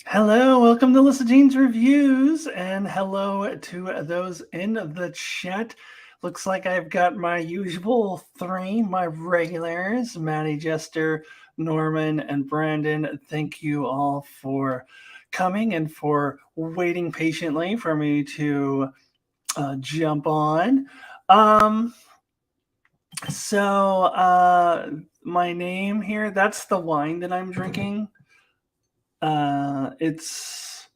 Hello, welcome to Lisa Jean's Reviews, and hello to those in the chat. Looks like I've got my usual three, my regulars, Maddie, Jester, Norman, and Brandon. Thank you all for coming and for waiting patiently for me to jump on. Um, so, my name here, that's the wine that I'm drinking. It's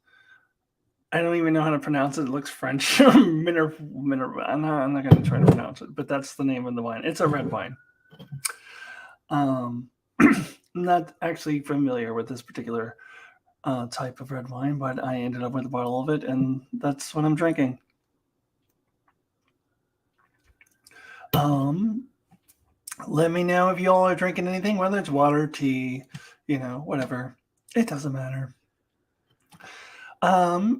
I don't even know how to pronounce it. It looks French. I'm not going to try to pronounce it, but that's the name of the wine. It's a red wine. Um, I'm not actually familiar with this particular type of red wine, but I ended up with a bottle of it, and that's what I'm drinking. Um, Let me know if you all are drinking anything, whether it's water, tea, whatever. It doesn't matter.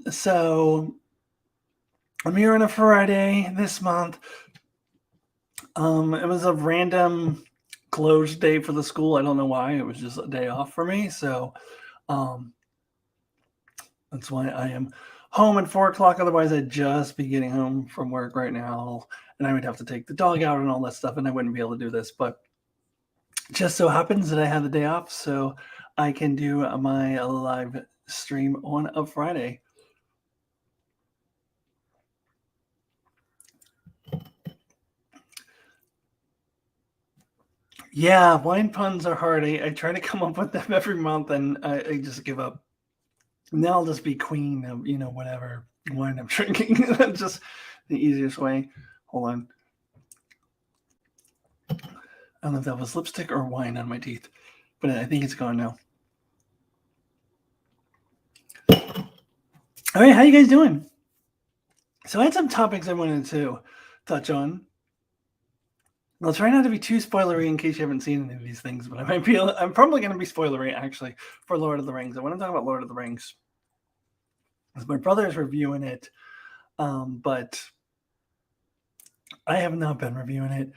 So I'm here on a Friday this month. It was a random closed day for the school. I don't know why. It was just a day off for me. So um, that's why I am home at 4 o'clock. Otherwise, I'd just be getting home from work right now. And I would have to take the dog out and all that stuff. And I wouldn't be able to do this. But just so happens that I had the day off. So I can do my live stream on a Friday. Yeah, wine puns are hard. I try to come up with them every month and I just give up. Now I'll just be queen of, whatever wine I'm drinking. That's just the easiest way. Hold on. I don't know if that was lipstick or wine on my teeth, but I think it's gone now. All right, how you guys doing? So I had some topics I wanted to touch on. I'll try not to be too spoilery in case you haven't seen any of these things, but I'm probably going to be spoilery actually for Lord of the Rings. I want to talk about Lord of the Rings. My brother is reviewing it, but I have not been reviewing it.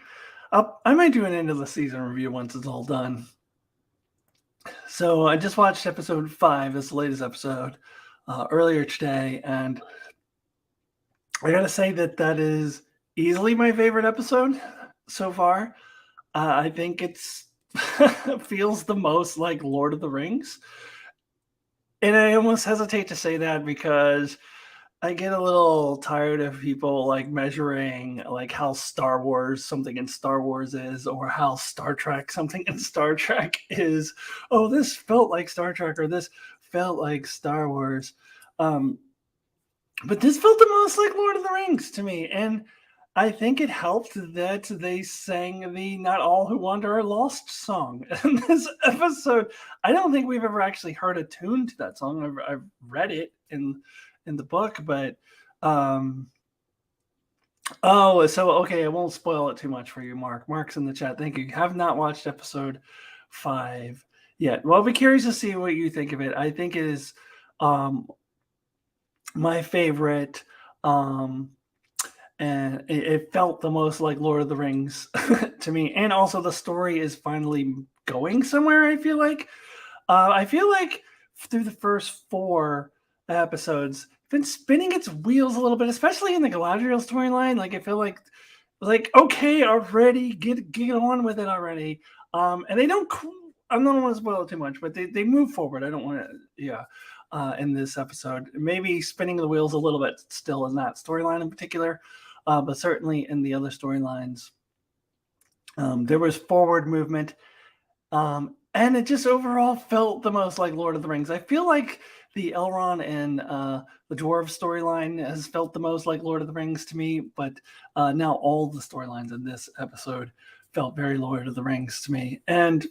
I might do an end of the season review once it's all done. So I just watched episode 5, this latest episode, earlier today, and I gotta say that is easily my favorite episode so far. I think it's feels the most like Lord of the Rings, and I almost hesitate to say that because I get a little tired of people like measuring like how Star Wars something in Star Wars is, or how Star Trek something in Star Trek is. Oh, this felt like Star Trek, or this felt like Star Wars. Um, but this felt the most like Lord of the Rings to me, and I think it helped that they sang the "Not All Who Wander Are Lost" song in this episode. I don't think we've ever actually heard a tune to that song. I've read it in the book, but so okay, I won't spoil it too much for you, Mark. Mark's in the chat. Thank you. Have not watched episode 5 yet. Well, I'll be curious to see what you think of it. I think it is my favorite. And it felt the most like Lord of the Rings to me. And also, the story is finally going somewhere. I feel like through the first 4 episodes, been spinning its wheels a little bit, especially in the Galadriel storyline. Like I feel like okay, already get on with it already. And they don't. I don't want to spoil it too much, but they move forward. I don't want to. Yeah. In this episode, maybe spinning the wheels a little bit still in that storyline in particular, but certainly in the other storylines, there was forward movement. And it just overall felt the most like Lord of the Rings. I feel like the Elrond and the dwarf storyline has felt the most like Lord of the Rings to me, but now all the storylines in this episode felt very Lord of the Rings to me. And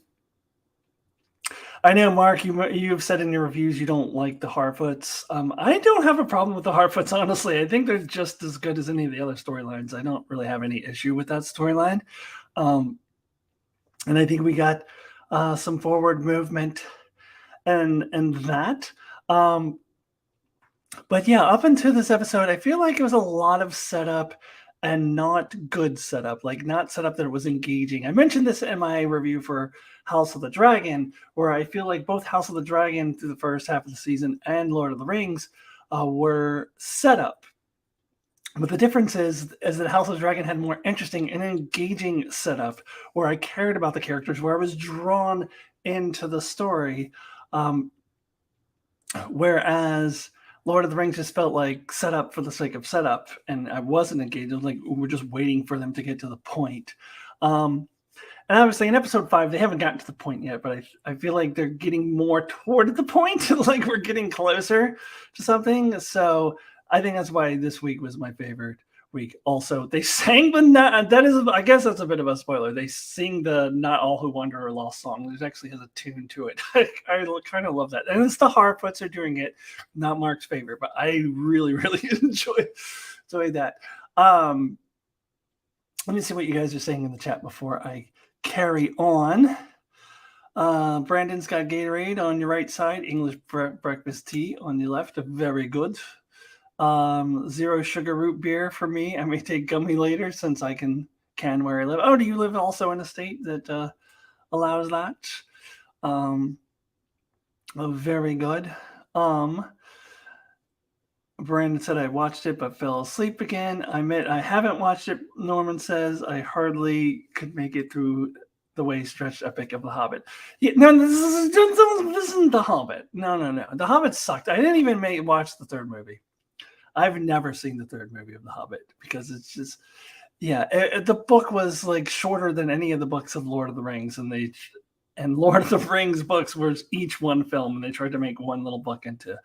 I know, Mark, you've said in your reviews you don't like the Harfoots. I don't have a problem with the Harfoots, honestly. I think they're just as good as any of the other storylines. I don't really have any issue with that storyline. And I think we got some forward movement and that. But yeah, up until this episode, I feel like it was a lot of setup and not good setup, like not setup that was engaging. I mentioned this in my review for House of the Dragon, where I feel like both House of the Dragon through the first half of the season and Lord of the Rings were setup. But the difference is that House of the Dragon had more interesting and engaging setup, where I cared about the characters, where I was drawn into the story. Whereas Lord of the Rings just felt like setup for the sake of setup, and I wasn't engaged. It was like we're just waiting for them to get to the point. And obviously, in episode 5, they haven't gotten to the point yet, but I feel like they're getting more toward the point. Like we're getting closer to something. So I think that's why this week was my favorite week. Also, they sang that is, I guess that's a bit of a spoiler. They sing the "Not All Who Wander Are Lost" song, which actually has a tune to it. I kind of love that, and it's the Harfoots are doing it. Not Mark's favorite, but I really, really enjoy that. Let me see what you guys are saying in the chat before I carry on. Brandon's got Gatorade on your right side, English breakfast tea on your left. Very good. Zero sugar root beer for me. I may take gummy later since I can where I live. Oh, do you live also in a state that allows that? Very good. Brandon said I watched it but fell asleep again. I admit I haven't watched it. Norman says I hardly could make it through the way stretched epic of The Hobbit. Yeah, no, this isn't The Hobbit. No. The Hobbit sucked. I didn't even watch the third movie. I've never seen the third movie of The Hobbit because it's just, the book was like shorter than any of the books of Lord of the Rings, and Lord of the Rings books were each one film, and they tried to make one little book into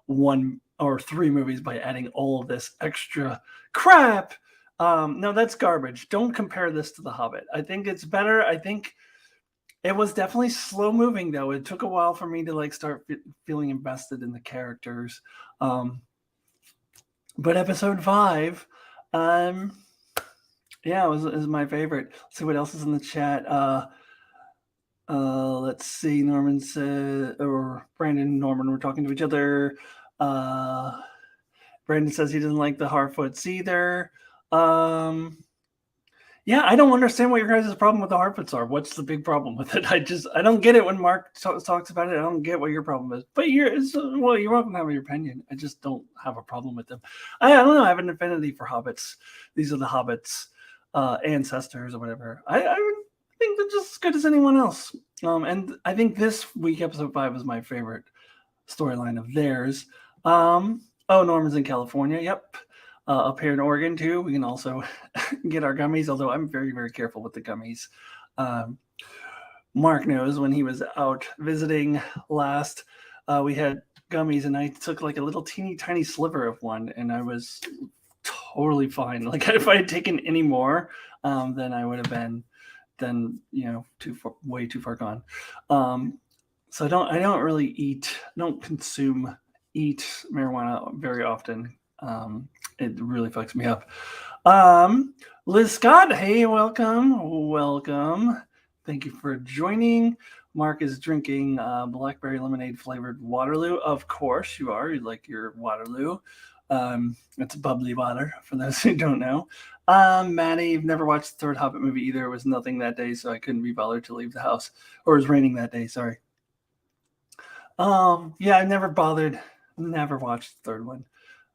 one or three movies by adding all of this extra crap. No, that's garbage. Don't compare this to The Hobbit. I think it's better. I think it was definitely slow moving, though. It took a while for me to like start feeling invested in the characters. But episode 5, it was my favorite. Let's see what else is in the chat. Let's see. Norman said, or Brandon and Norman were talking to each other. Brandon says he doesn't like the Harfoots either. I don't understand what your guys' problem with the Harfoots are. What's the big problem with it? I don't get it when Mark talks about it. I don't get what your problem is. But you're welcome to have your opinion. I just don't have a problem with them. I don't know. I have an affinity for hobbits. These are the hobbits' ancestors or whatever. I think they're just as good as anyone else. And I think this week, episode 5 is my favorite storyline of theirs. Norman's in California. Yep. Up here in Oregon too. We can also get our gummies, although I'm very, very careful with the gummies. Mark knows when he was out visiting last, we had gummies and I took like a little teeny tiny sliver of one and I was totally fine. Like if I had taken any more, then I would have been way too far gone. So I don't really eat marijuana very often. It really fucks me up. Liz Scott, hey, welcome. Thank you for joining. Mark is drinking blackberry lemonade flavored Waterloo. Of course you are. You like your Waterloo. It's bubbly water for those who don't know. Maddie, you've never watched the third Hobbit movie either. It was nothing that day, so I couldn't be bothered to leave the house. Or it was raining that day, sorry. I never watched the third one.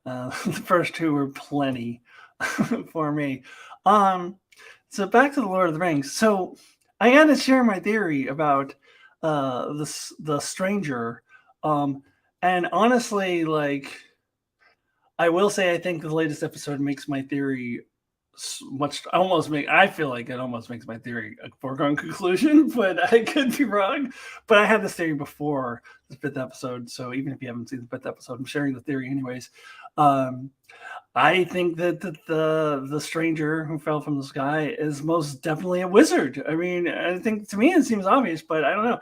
The first two were plenty for me. So back to the Lord of the Rings. So I got to share my theory about the stranger. And honestly, like I will say, I think the latest episode makes my theory I feel like it almost makes my theory a foregone conclusion, but I could be wrong. But I had this theory before the 5th episode, so even if you haven't seen the 5th episode, I'm sharing the theory anyways. I think that the stranger who fell from the sky is most definitely a wizard. I mean, I think to me it seems obvious, but I don't know.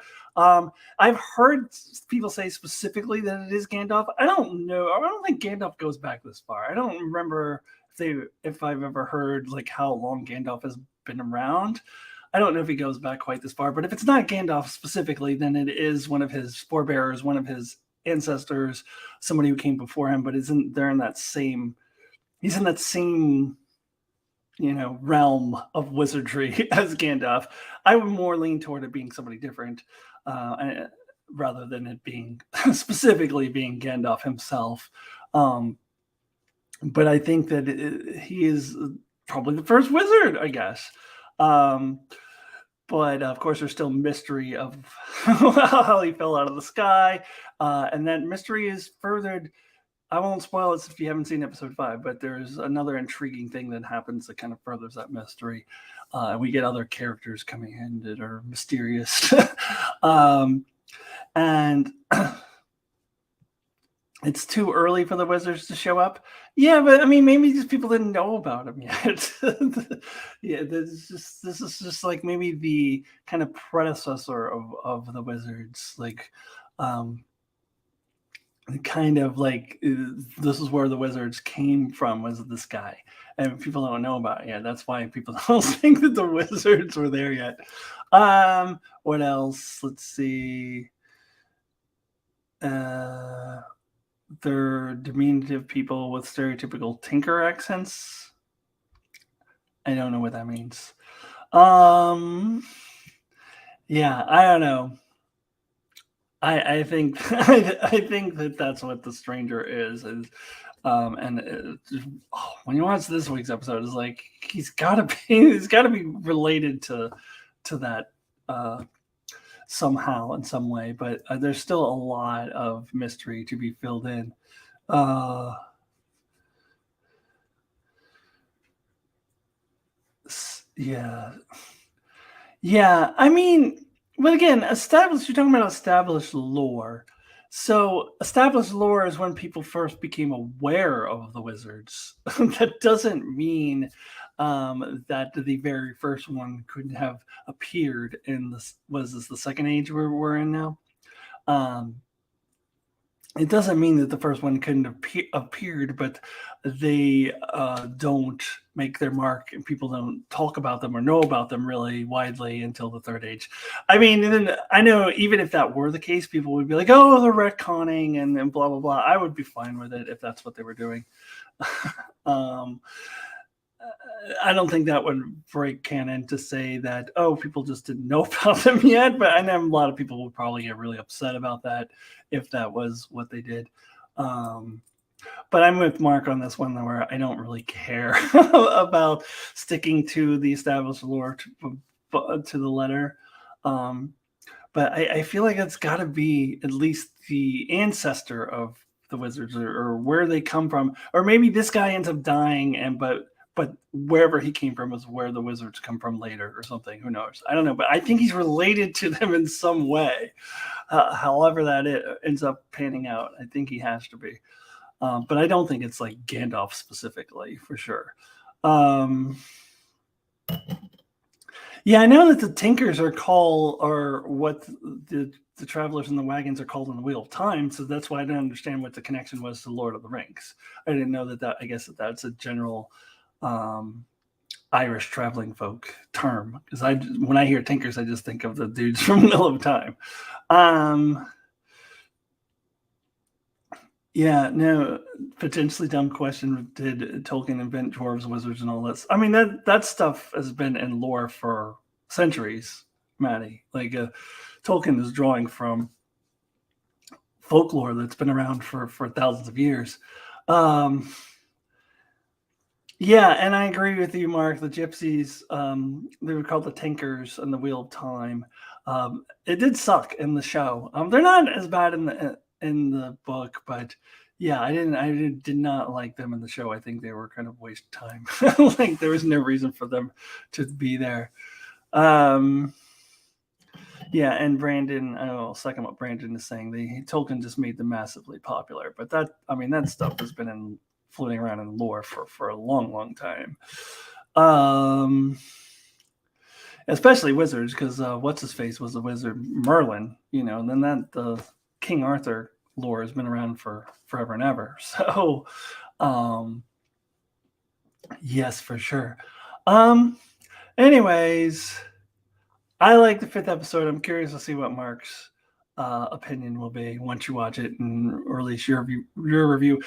I've heard people say specifically that it is Gandalf. I don't know. I don't think Gandalf goes back this far. I don't remember if I've ever heard like how long Gandalf has been around. I don't know if he goes back quite this far, but if it's not Gandalf specifically, then it is one of his forebearers, one of his ancestors, somebody who came before him, but he's in that same realm of wizardry as Gandalf. I would more lean toward it being somebody different, rather than it being specifically being Gandalf himself. But I think that he is probably the first wizard, I guess. But of course, there's still mystery of how he fell out of the sky, and that mystery is furthered. I won't spoil it if you haven't seen episode 5, but there's another intriguing thing that happens that kind of furthers that mystery. We get other characters coming in that are mysterious. And it's too early for the wizards to show up. Yeah, but I mean, maybe these people didn't know about them yet. Yeah, this is just like maybe the kind of predecessor of the wizards, like kind of like this is where the wizards came from, was this guy, and people don't know about it yet. That's why people don't think that the wizards were there yet. What else? Let's see. They're diminutive people with stereotypical tinker accents. I don't know what that means. Yeah, I don't know. I think I think that that's what the stranger is, and when you watch this week's episode, it's like he's got to be related to that somehow in some way, but there's still a lot of mystery to be filled in. Yeah, I mean, but again, you're talking about established lore. So established lore is when people first became aware of the wizards. That doesn't mean that the very first one couldn't have appeared in this. Was this the second age we're in now? It doesn't mean that the first one couldn't have appeared, but they don't make their mark, and people don't talk about them or know about them really widely until the third age. I mean, then I know even if that were the case, people would be like, "Oh, they're retconning," and blah blah blah. I would be fine with it if that's what they were doing. I don't think that would break canon to say that, oh, people just didn't know about them yet. But I know a lot of people would probably get really upset about that if that was what they did. But I'm with Mark on this one, where I don't really care about sticking to the established lore to the letter. But I feel like it's got to be at least the ancestor of the wizards, or where they come from, or maybe this guy ends up dying, but wherever he came from is where the wizards come from later or something. Who knows? I don't know, but I think he's related to them in some way. However that ends up panning out, I think he has to be. But I don't think it's like Gandalf specifically, for sure. Yeah, I know that the Tinkers are what the travelers in the wagons are called in the Wheel of Time, so that's why I didn't understand what the connection was to Lord of the Rings. I didn't know that. I guess that's a general Irish traveling folk term, because when I hear Tinkers, I just think of the dudes from Wheel of Time. Yeah, no, potentially dumb question. Did Tolkien invent dwarves, wizards, and all this? I mean, that stuff has been in lore for centuries, Maddie. Like Tolkien is drawing from folklore that's been around for thousands of years. Yeah, and I agree with you, Mark. The gypsies, they were called the Tinkers in the Wheel of Time. It did suck in the show. They're not as bad in the book, but yeah, I did not like them in the show. I think they were kind of waste time. Like there was no reason for them to be there. Yeah, and Brandon, I'll second what Brandon is saying. Tolkien just made them massively popular, but that stuff has been floating around in lore for a long time. Especially wizards, because what's his face was the wizard Merlin, and then the King Arthur lore has been around for forever and ever. So, yes, for sure. Anyways, I like the 5th episode. I'm curious to see what Mark's opinion will be once you watch it and release your review.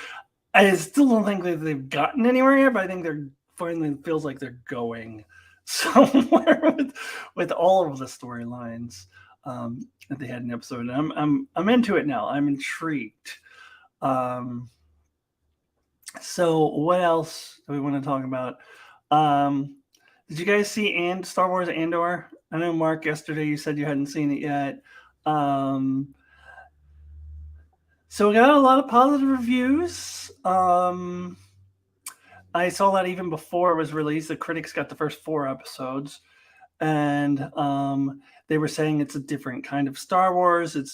I still don't think that they've gotten anywhere yet, but I think they're finally feels like they're going somewhere with all of the storylines that they had in the episode. And I'm into it now. I'm intrigued. So what else do we want to talk about? Did you guys see Star Wars Andor? I know, Mark, yesterday you said you hadn't seen it yet. So we got a lot of positive reviews. I saw that even before it was released. The critics got the first 4 episodes, and they were saying it's a different kind of Star Wars. It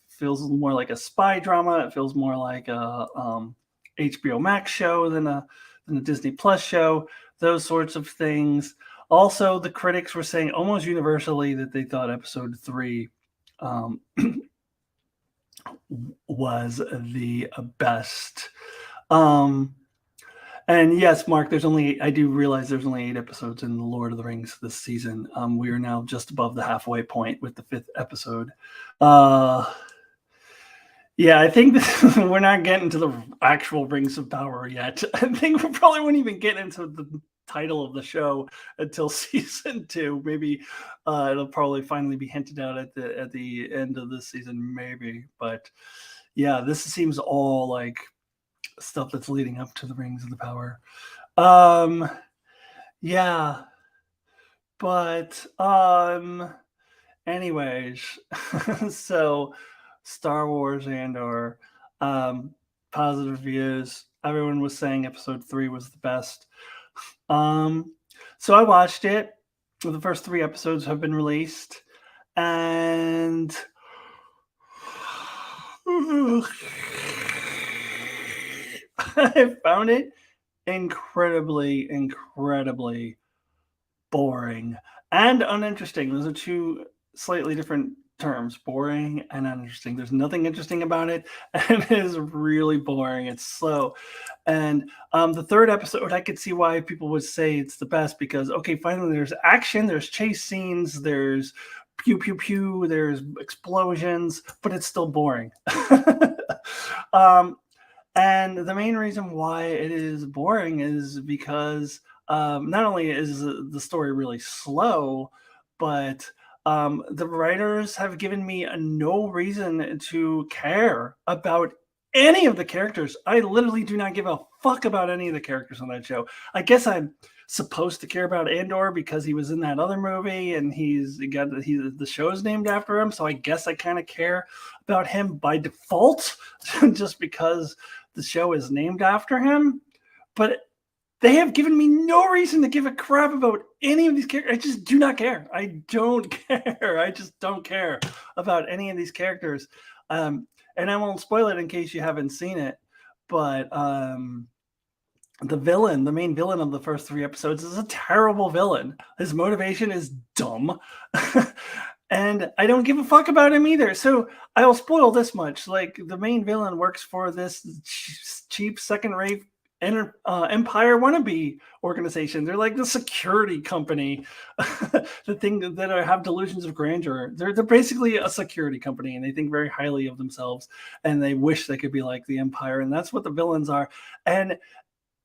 feels more like a spy drama. It feels more like a HBO Max show than a Disney Plus show. Those sorts of things. Also, the critics were saying almost universally that they thought episode 3 was the best. And yes, Mark, I do realize there's only 8 episodes in The Lord of the Rings this season. We are now just above the halfway point with the 5th episode. Yeah, I think we're not getting to the actual Rings of Power yet. I think we probably won't even get into the title of the show until season 2. Maybe it'll probably finally be hinted out at the end of this season, maybe. But yeah, this seems all like stuff that's leading up to the Rings of the Power. Yeah, but anyways, so Star Wars Andor, positive reviews. Everyone was saying episode 3 was the best. So I watched it. The first 3 episodes have been released, and I found it incredibly boring and uninteresting. Those are 2 slightly different terms, boring and uninteresting. There's nothing interesting about it, and it is really boring. It's slow. And the 3rd episode, I could see why people would say it's the best, because, okay, finally there's action, there's chase scenes, there's pew, pew, pew, there's explosions, but it's still boring. And the main reason why it is boring is because not only is the story really slow, but the writers have given me no reason to care about any of the characters. I literally do not give a fuck about any of the characters on that show. I guess I'm supposed to care about Andor because he was in that other movie, and the show's named after him. So I guess I kind of care about him by default, just because the show is named after him. But they have given me no reason to give a crap about any of these characters. I just do not care. I don't care. I just don't care about any of these characters. And I won't spoil it in case you haven't seen it. But the main villain of the first 3 episodes, is a terrible villain. His motivation is dumb. And I don't give a fuck about him either. So I'll spoil this much. Like, the main villain works for this cheap second-rate Empire wannabe organization. They're like the security company, the thing that have delusions of grandeur. They're basically a security company, and they think very highly of themselves, and they wish they could be like the Empire. And that's what the villains are. And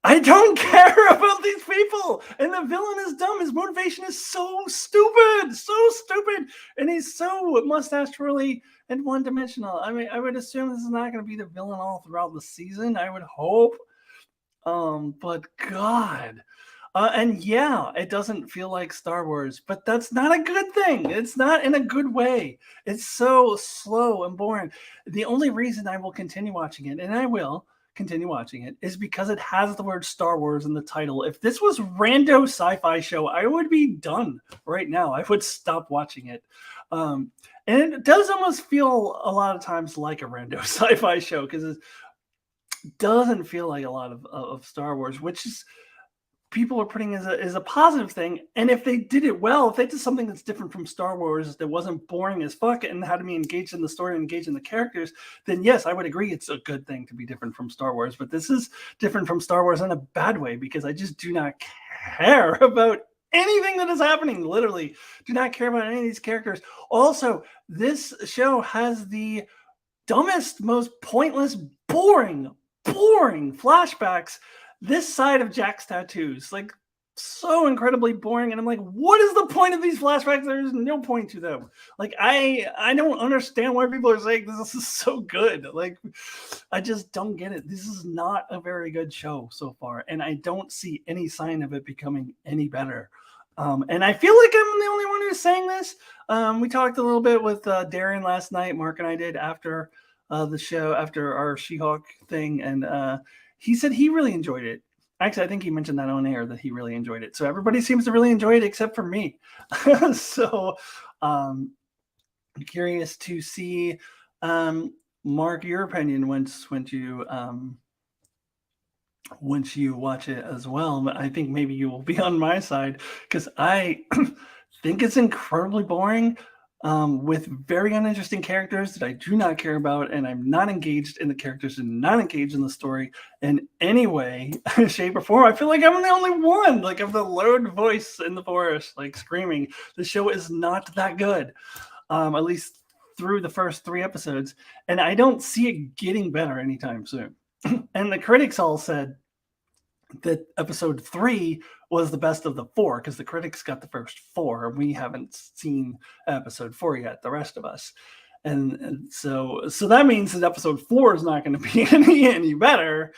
I don't care about these people. And the villain is dumb. His motivation is so stupid, and he's so mustache twirly and one-dimensional. I mean, I would assume this is not going to be the villain all throughout the season. I would hope. But God. And yeah, it doesn't feel like Star Wars, but that's not a good thing. It's not in a good way. It's so slow and boring. The only reason I will continue watching it, and I will continue watching it, is because it has the word Star Wars in the title. If this was rando sci-fi show, I would be done right now. I would stop watching it. And it does almost feel a lot of times like a rando sci-fi show, because it doesn't feel like a lot of Star Wars, which is people are putting as a positive thing. And if they did it well, if they did something that's different from Star Wars, that wasn't boring as fuck and had me engaged in the story and engaged in the characters, then yes, I would agree it's a good thing to be different from Star Wars. But this is different from Star Wars in a bad way, because I just do not care about anything that is happening. Literally do not care about any of these characters. Also, this show has the dumbest, most pointless, boring flashbacks this side of Jack's tattoos. Like, so incredibly boring, and I'm like, what is the point of these flashbacks? There's no point to them. Like, I don't understand why people are saying this is so good. Like, I just don't get it. This is not a very good show so far, and I don't see any sign of it becoming any better. And I feel like I'm the only one who's saying this. We talked a little bit with Darren last night. Mark and I did after the show, after our She-Hulk thing, and he said he really enjoyed it. Actually, I think he mentioned that on air that he really enjoyed it. So everybody seems to really enjoy it except for me. So I'm curious to see, Mark, your opinion once you watch it as well. I think maybe you will be on my side because I think it's incredibly boring, with very uninteresting characters that I do not care about, and I'm not engaged in the characters and not engaged in the story in any way, shape, or form. I feel like I'm the only one. Like, I'm the lone voice in the forest, like screaming. The show is not that good, at least through the first 3 episodes, and I don't see it getting better anytime soon. And the critics all said that episode 3 was the best of the 4 because the critics got the first 4 and we haven't seen episode 4 yet, the rest of us. And so that means that episode 4 is not going to be any better.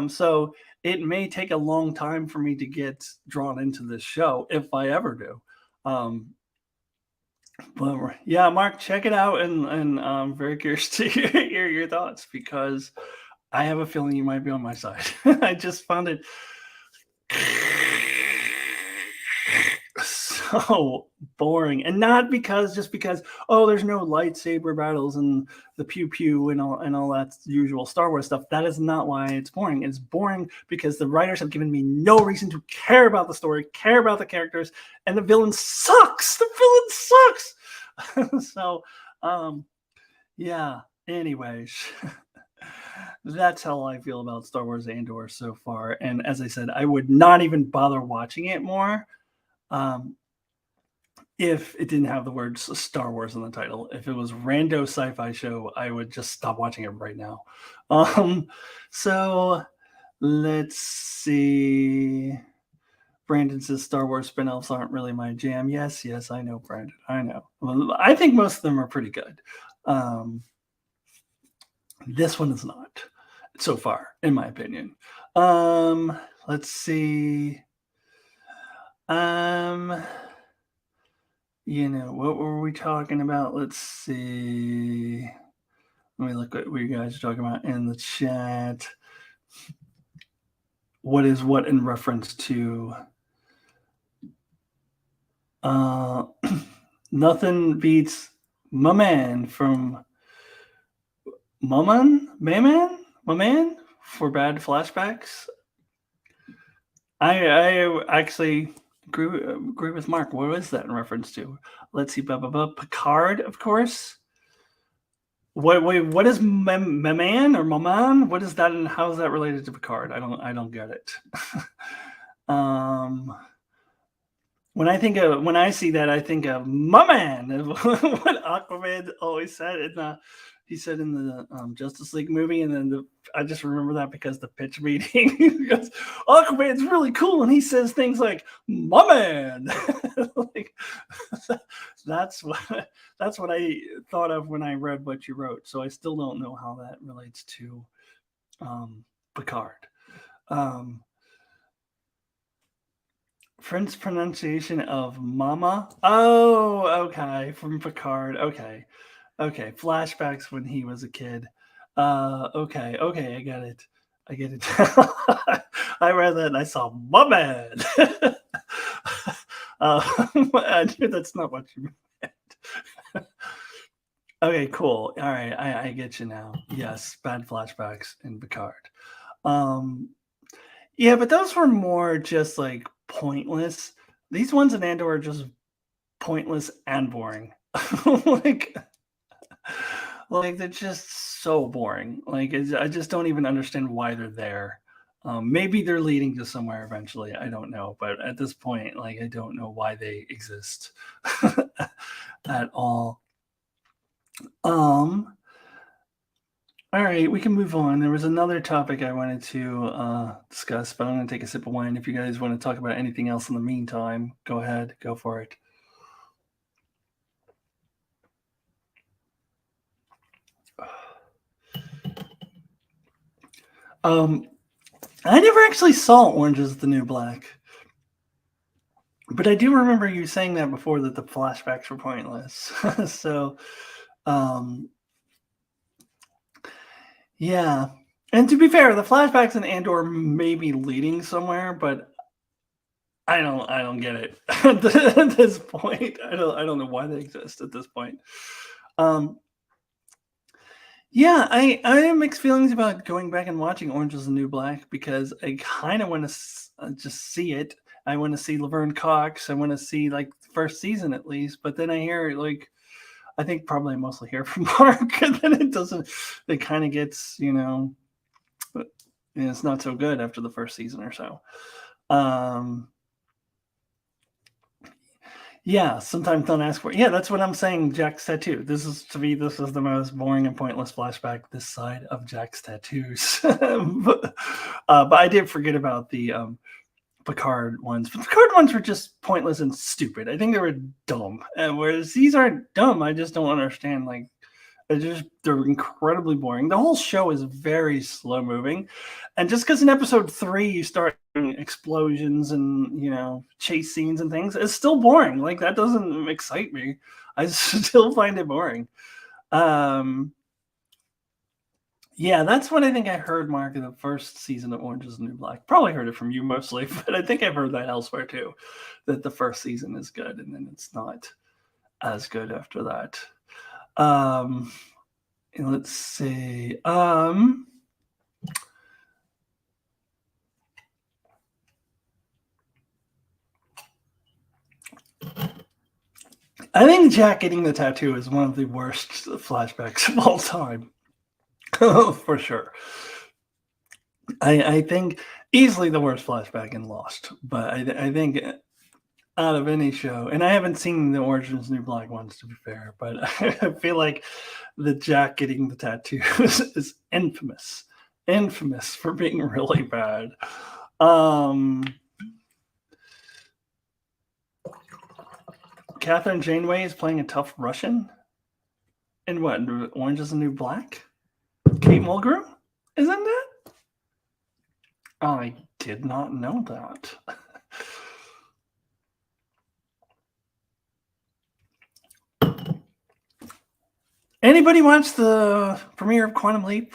So it may take a long time for me to get drawn into this show if I ever do. But yeah, Mark, check it out, and I'm very curious to hear your thoughts because I have a feeling you might be on my side. I just found it so boring, and not just because there's no lightsaber battles and the pew pew and all that usual Star Wars stuff. That is not why it's boring. It's boring because the writers have given me no reason to care about the story, care about the characters, and the villain sucks. The villain sucks. So, yeah. Anyways. That's how I feel about Star Wars Andor so far. And as I said, I would not even bother watching it more if it didn't have the words Star Wars in the title. If it was rando sci-fi show, I would just stop watching it right now. So let's see. Brandon says Star Wars spin-offs aren't really my jam. Yes, I know, Brandon. I know. Well, I think most of them are pretty good. This one is not so far, in my opinion. Let's see. What were we talking about? Let's see. Let me look at what you guys are talking about in the chat. What is what in reference to? Nothing beats my man from my man for bad flashbacks. I actually agree with Mark. What is that in reference to? Let's see. Picard, of course. What is my man or Maman? What is that, and how is that related to Picard? I don't get it. When I see that, I think of my man. What Aquaman always said he said in the Justice League movie, and then I just remember that because the pitch meeting because Aquaman's really cool, and he says things like "my man." Like, that's what I thought of when I read what you wrote. So I still don't know how that relates to Picard. French pronunciation of mama. Oh, okay, from Picard. Okay. Flashbacks when he was a kid. Okay, I get it. I read that and I saw my man. I knew that's not what you meant. Okay, cool. All right, I get you now. Yes, bad flashbacks in Picard. Yeah, but those were more just like pointless. These ones in Andor are just pointless and boring. like they're just so boring. Like I just don't even understand why they're there. Maybe they're leading to somewhere eventually. I don't know, but at this point, like I don't know why they exist at all. All right, we can move on. There was another topic I wanted to discuss, but I'm going to take a sip of wine. If you guys want to talk about anything else in the meantime, go ahead, go for it. I never actually saw Orange is the New Black, but I do remember you saying that before, that the flashbacks were pointless. So, um, yeah. And to be fair, the flashbacks in Andor may be leading somewhere, but I don't get it at this point. I don't know why they exist at this point. Um, yeah, I have mixed feelings about going back and watching Orange is the New Black, because I kind of want to just see it. I want to see Laverne Cox. I want to see like the first season at least. But then I hear like, I think probably mostly hear from Mark, and then it doesn't. It kind of gets, it's not so good after the first season or so. Yeah, sometimes don't ask for it. Yeah, that's what I'm saying. Jack's tattoo. This is the most boring and pointless flashback this side of Jack's tattoos. but I did forget about the Picard ones. But the Picard ones were just pointless and stupid. I think they were dumb. Whereas these aren't dumb. I just don't understand. Like, they're incredibly boring. The whole show is very slow moving, and just because in episode 3 you start explosions and chase scenes and things, it's still boring. Like, that doesn't excite me. I still find it boring. Yeah, that's what I think I heard, Mark, in the first season of Orange is the New Black. Probably heard it from you mostly, but I think I've heard that elsewhere too, that the first season is good and then it's not as good after that. Let's see. I think Jack getting the tattoo is one of the worst flashbacks of all time. For sure. I think easily the worst flashback in Lost, but I think out of any show, and I haven't seen the Orange is the New Black ones, to be fair, but I feel like the Jack getting the tattoo is infamous for being really bad. Catherine Janeway is playing a tough Russian in what, Orange is the New Black? Kate Mulgrew is in that? I did not know that. Anybody watch the premiere of Quantum Leap?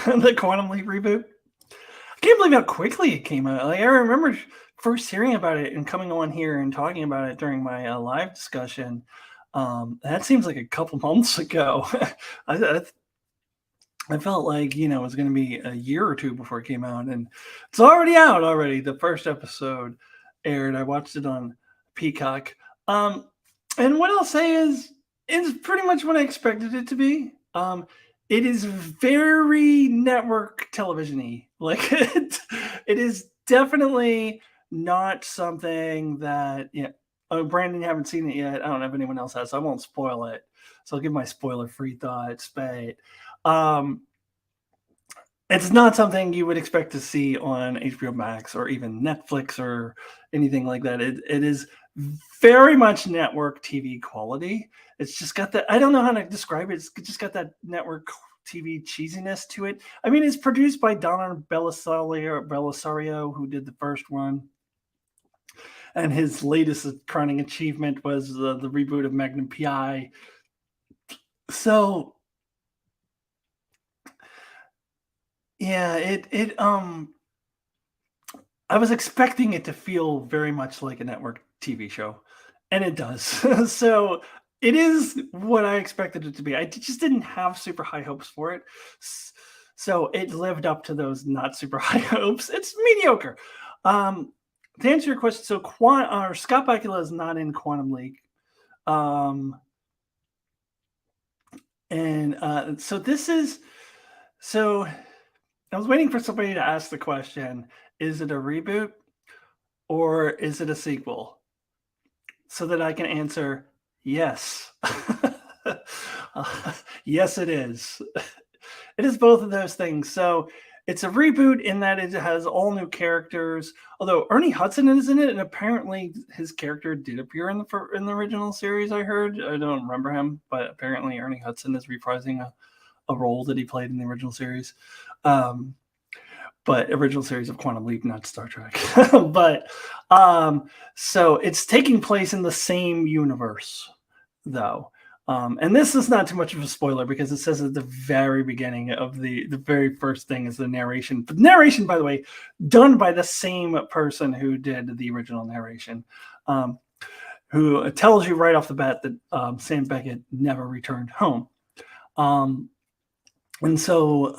The Quantum Leap reboot? I can't believe how quickly it came out. Like, I remember first hearing about it and coming on here and talking about it during my live discussion. That seems like a couple months ago. I felt like, it was going to be a year or two before it came out, and it's already out already. The first episode aired. I watched it on Peacock. And what I'll say is, it's pretty much what I expected it to be. It is very network television-y. Like, it is definitely not something that, oh, Brandon, you haven't seen it yet. I don't know if anyone else has, so I won't spoil it. So I'll give my spoiler-free thoughts. But it's not something you would expect to see on HBO Max or even Netflix or anything like that. It is very much network TV quality. It's just got that, I don't know how to describe it. It's just got that network TV cheesiness to it. I mean, it's produced by Donna Belisario, who did the first one. And his latest crowning achievement was the reboot of Magnum PI. So, yeah, I was expecting it to feel very much like a network TV show, and it does. So it is what I expected it to be. I just didn't have super high hopes for it. So it lived up to those not super high hopes. It's mediocre. To answer your question, so Scott Bakula is not in Quantum Leap. So this is, so I was waiting for somebody to ask the question, is it a reboot or is it a sequel? So that I can answer yes. Yes, it is. It is both of those things. So it's a reboot in that it has all new characters. Although Ernie Hudson is in it, and apparently his character did appear in the original series. I heard. I don't remember him, but apparently Ernie Hudson is reprising a role that he played in the original series. But original series of Quantum Leap, not Star Trek. But so it's taking place in the same universe, though. And this is not too much of a spoiler because it says at the very beginning of the very first thing is the narration. The narration, by the way, done by the same person who did the original narration, who tells you right off the bat that Sam Beckett never returned home. And so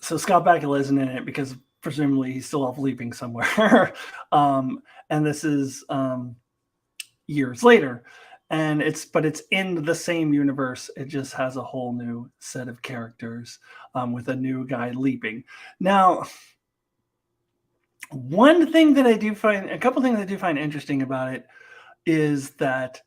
Scott Bakula isn't in it because presumably he's still off leaping somewhere. And this is years later. And it's in the same universe. It just has a whole new set of characters with a new guy leaping. Now, a couple things that I do find interesting about it is that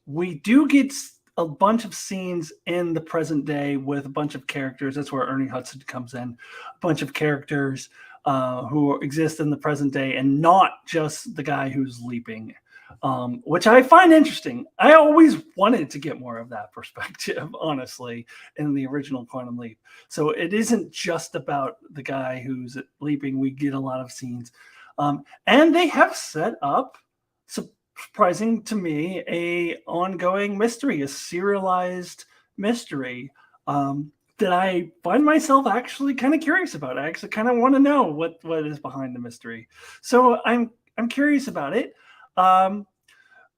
we do get a bunch of scenes in the present day with a bunch of characters. That's where Ernie Hudson comes in. A bunch of characters who exist in the present day and not just the guy who's leaping. Which I find interesting. I always wanted to get more of that perspective, honestly, in the original Quantum Leap. So it isn't just about the guy who's leaping. We get a lot of scenes. And they have set up, surprising to me, a ongoing mystery, a serialized mystery that I find myself actually kind of curious about. I actually kind of want to know what is behind the mystery. So I'm curious about it.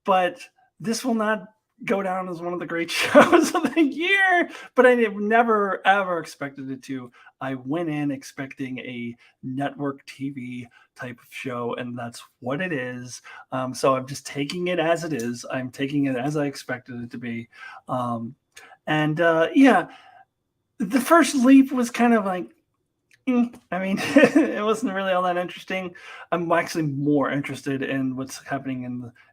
But this will not go down as one of the great shows of the year, but I never, ever expected it to. I went in expecting a network TV type of show, and that's what it is. So I'm just taking it as it is. I'm taking it as I expected it to be. Yeah, the first leap was kind of like, I mean, it wasn't really all that interesting. I'm actually more interested in what's happening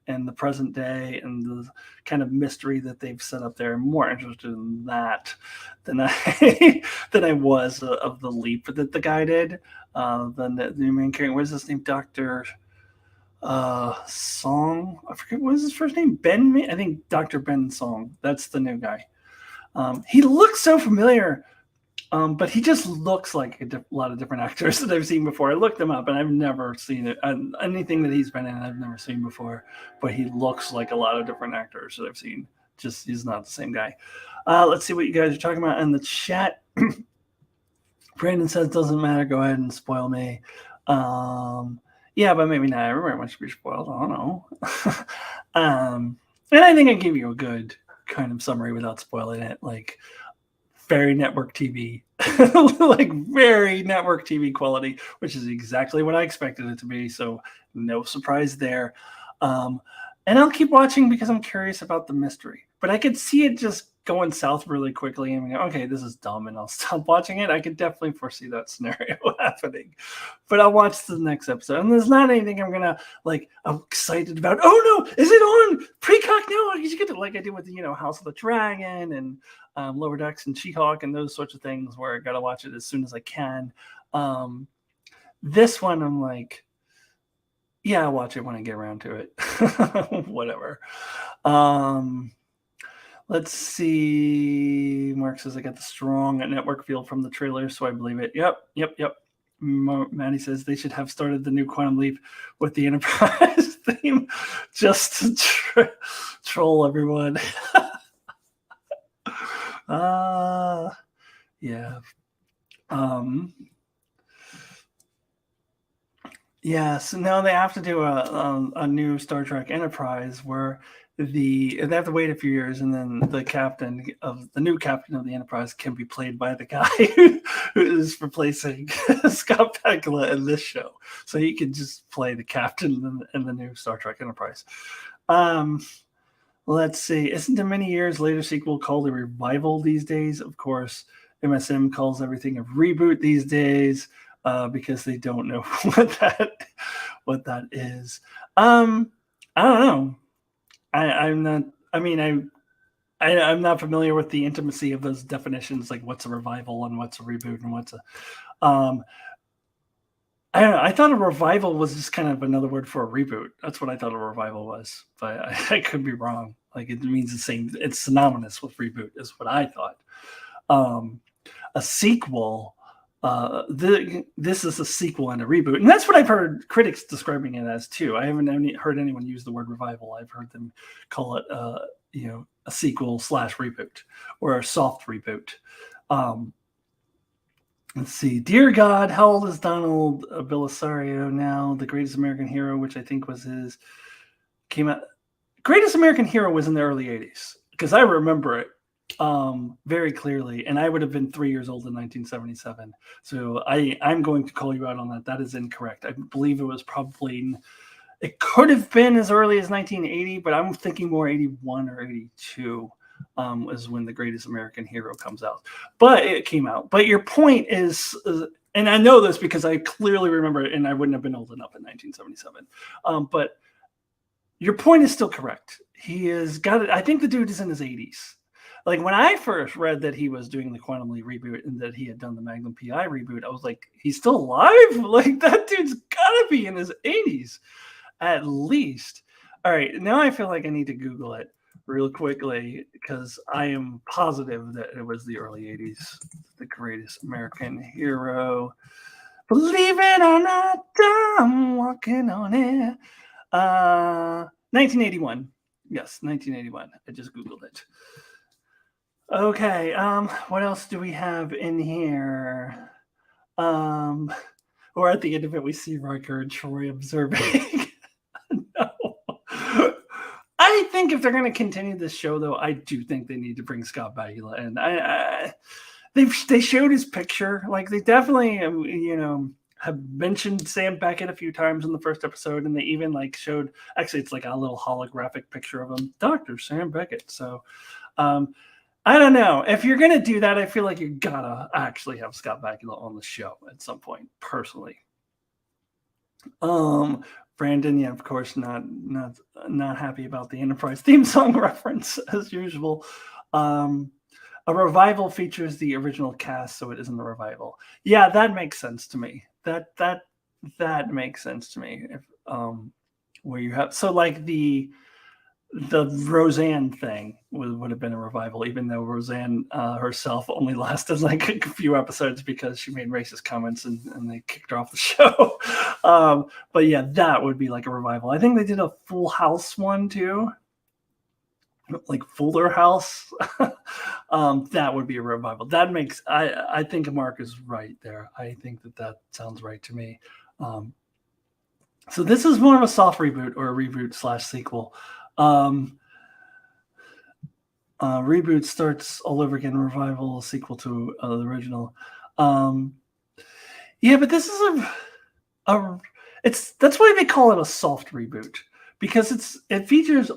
in the present day and the kind of mystery that they've set up there. I'm more interested in that than I was of the leap that the guy did. Than the main character. What is his name? Dr. Song. I forget what is his first name. Ben. I think Dr. Ben Song. That's the new guy. He looks so familiar. But he just looks like a lot of different actors that I've seen before. I looked him up, and I've never seen it. Anything that he's been in, I've never seen before. But he looks like a lot of different actors that I've seen. Just he's not the same guy. Let's see what you guys are talking about in the chat. Brandon says, doesn't matter. Go ahead and spoil me. Yeah, but maybe not everybody wants to be spoiled. I don't know. And I think I gave you a good kind of summary without spoiling it. Like, very network TV, like very network TV quality, which is exactly what I expected it to be. So no surprise there. And I'll keep watching because I'm curious about the mystery. But I could see it just going south really quickly and go, okay, this is dumb, and I'll stop watching it. I could definitely foresee that scenario happening. But I'll watch the next episode. And there's not anything I'm excited about. Oh no, is it on? Precock? No, you get to, like I did with House of the Dragon and Lower Decks and She-Hulk and those sorts of things where I gotta watch it as soon as I can. This one I'm like, yeah, I'll watch it when I get around to it. Whatever. Let's see. Mark says I got the strong network feel from the trailer, so I believe it. Yep. Maddie says they should have started the new Quantum Leap with the Enterprise theme just to troll everyone. Yeah. Yeah, so now they have to do a new Star Trek Enterprise where they have to wait a few years, and then the new captain of the Enterprise can be played by the guy who is replacing Scott Bakula in this show. So he can just play the captain in the new Star Trek Enterprise. Let's see. Isn't a many years later sequel called a revival these days? Of course, MSM calls everything a reboot these days. Because they don't know what that is. I don't know. I'm not. I mean, I'm not familiar with the intimacy of those definitions, like what's a revival and what's a reboot and what's a. I don't know. I thought a revival was just kind of another word for a reboot. That's what I thought a revival was, but I could be wrong. Like it means the same. It's synonymous with reboot, is what I thought. A sequel. This is a sequel and a reboot, and that's what I've heard critics describing it as too. I haven't heard anyone use the word revival. I've heard them call it, a sequel / reboot or a soft reboot. Let's see. Dear God, how old is Donald Belisario now? The Greatest American Hero, which I think was his, came out. Greatest American Hero was in the early 80s because I remember it very clearly, and I would have been 3 years old in 1977. So I'm going to call you out on that. That is incorrect. I believe it was probably, it could have been as early as 1980, but I'm thinking more 81 or 82 is when The Greatest American Hero comes out. But it came out. But your point is, and I know this because I clearly remember it, and I wouldn't have been old enough in 1977. But your point is still correct. He has got it. I think the dude is in his 80s. Like when I first read that he was doing the Quantum Leap reboot and that he had done the Magnum PI reboot, I was like, he's still alive? Like that dude's gotta be in his 80s at least. All right, now I feel like I need to Google it real quickly because I am positive that it was the early 80s. The Greatest American Hero. Believe it or not, I'm walking on it. 1981. Yes, 1981. I just Googled it. Okay, what else do we have in here? Or at the end of it, we see Riker and Troy observing. No. I think if they're going to continue this show, though, I do think they need to bring Scott Bakula in. They showed his picture. Like, they definitely, have mentioned Sam Beckett a few times in the first episode, and they even, like, showed, actually, it's like a little holographic picture of him, Dr. Sam Beckett. So, I don't know. If you're going to do that, I feel like you gotta actually have Scott Bakula on the show at some point, personally. Brandon, yeah, of course, not happy about the Enterprise theme song reference as usual. A revival features the original cast, so it isn't a revival. Yeah, that makes sense to me. That makes sense to me. If where you have like the Roseanne thing would have been a revival, even though Roseanne herself only lasted like a few episodes because she made racist comments and they kicked her off the show. But yeah, that would be like a revival. I think they did a Full House one too, like Fuller House. That would be a revival. That makes, I think Mark is right there. I think that sounds right to me. So this is more of a soft reboot or a reboot / sequel. Reboot starts all over again, revival, sequel to the original. Yeah, but this is that's why they call it a soft reboot, because it features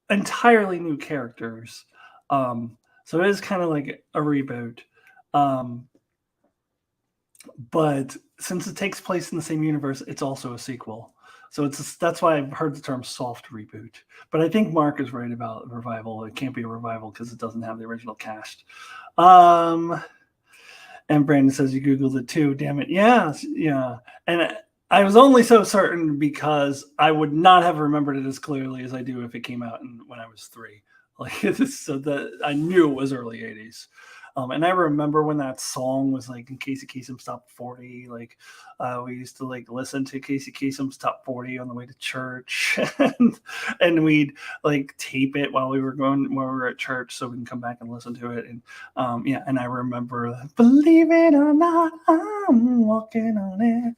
entirely new characters. So it is kind of like a reboot. But since it takes place in the same universe, it's also a sequel. So that's why I've heard the term soft reboot. But I think Mark is right about revival. It can't be a revival because it doesn't have the original cast. And Brandon says you Googled it too. Damn it. Yeah. And I was only so certain because I would not have remembered it as clearly as I do if it came out when I was 3. Like, so that I knew it was early 80s. And I remember when that song was like in Casey Kasem's Top 40. Like, we used to like listen to Casey Kasem's Top 40 on the way to church, and we'd like tape it while we were at church so we can come back and listen to it. And and I remember, believe it or not, I'm walking on it.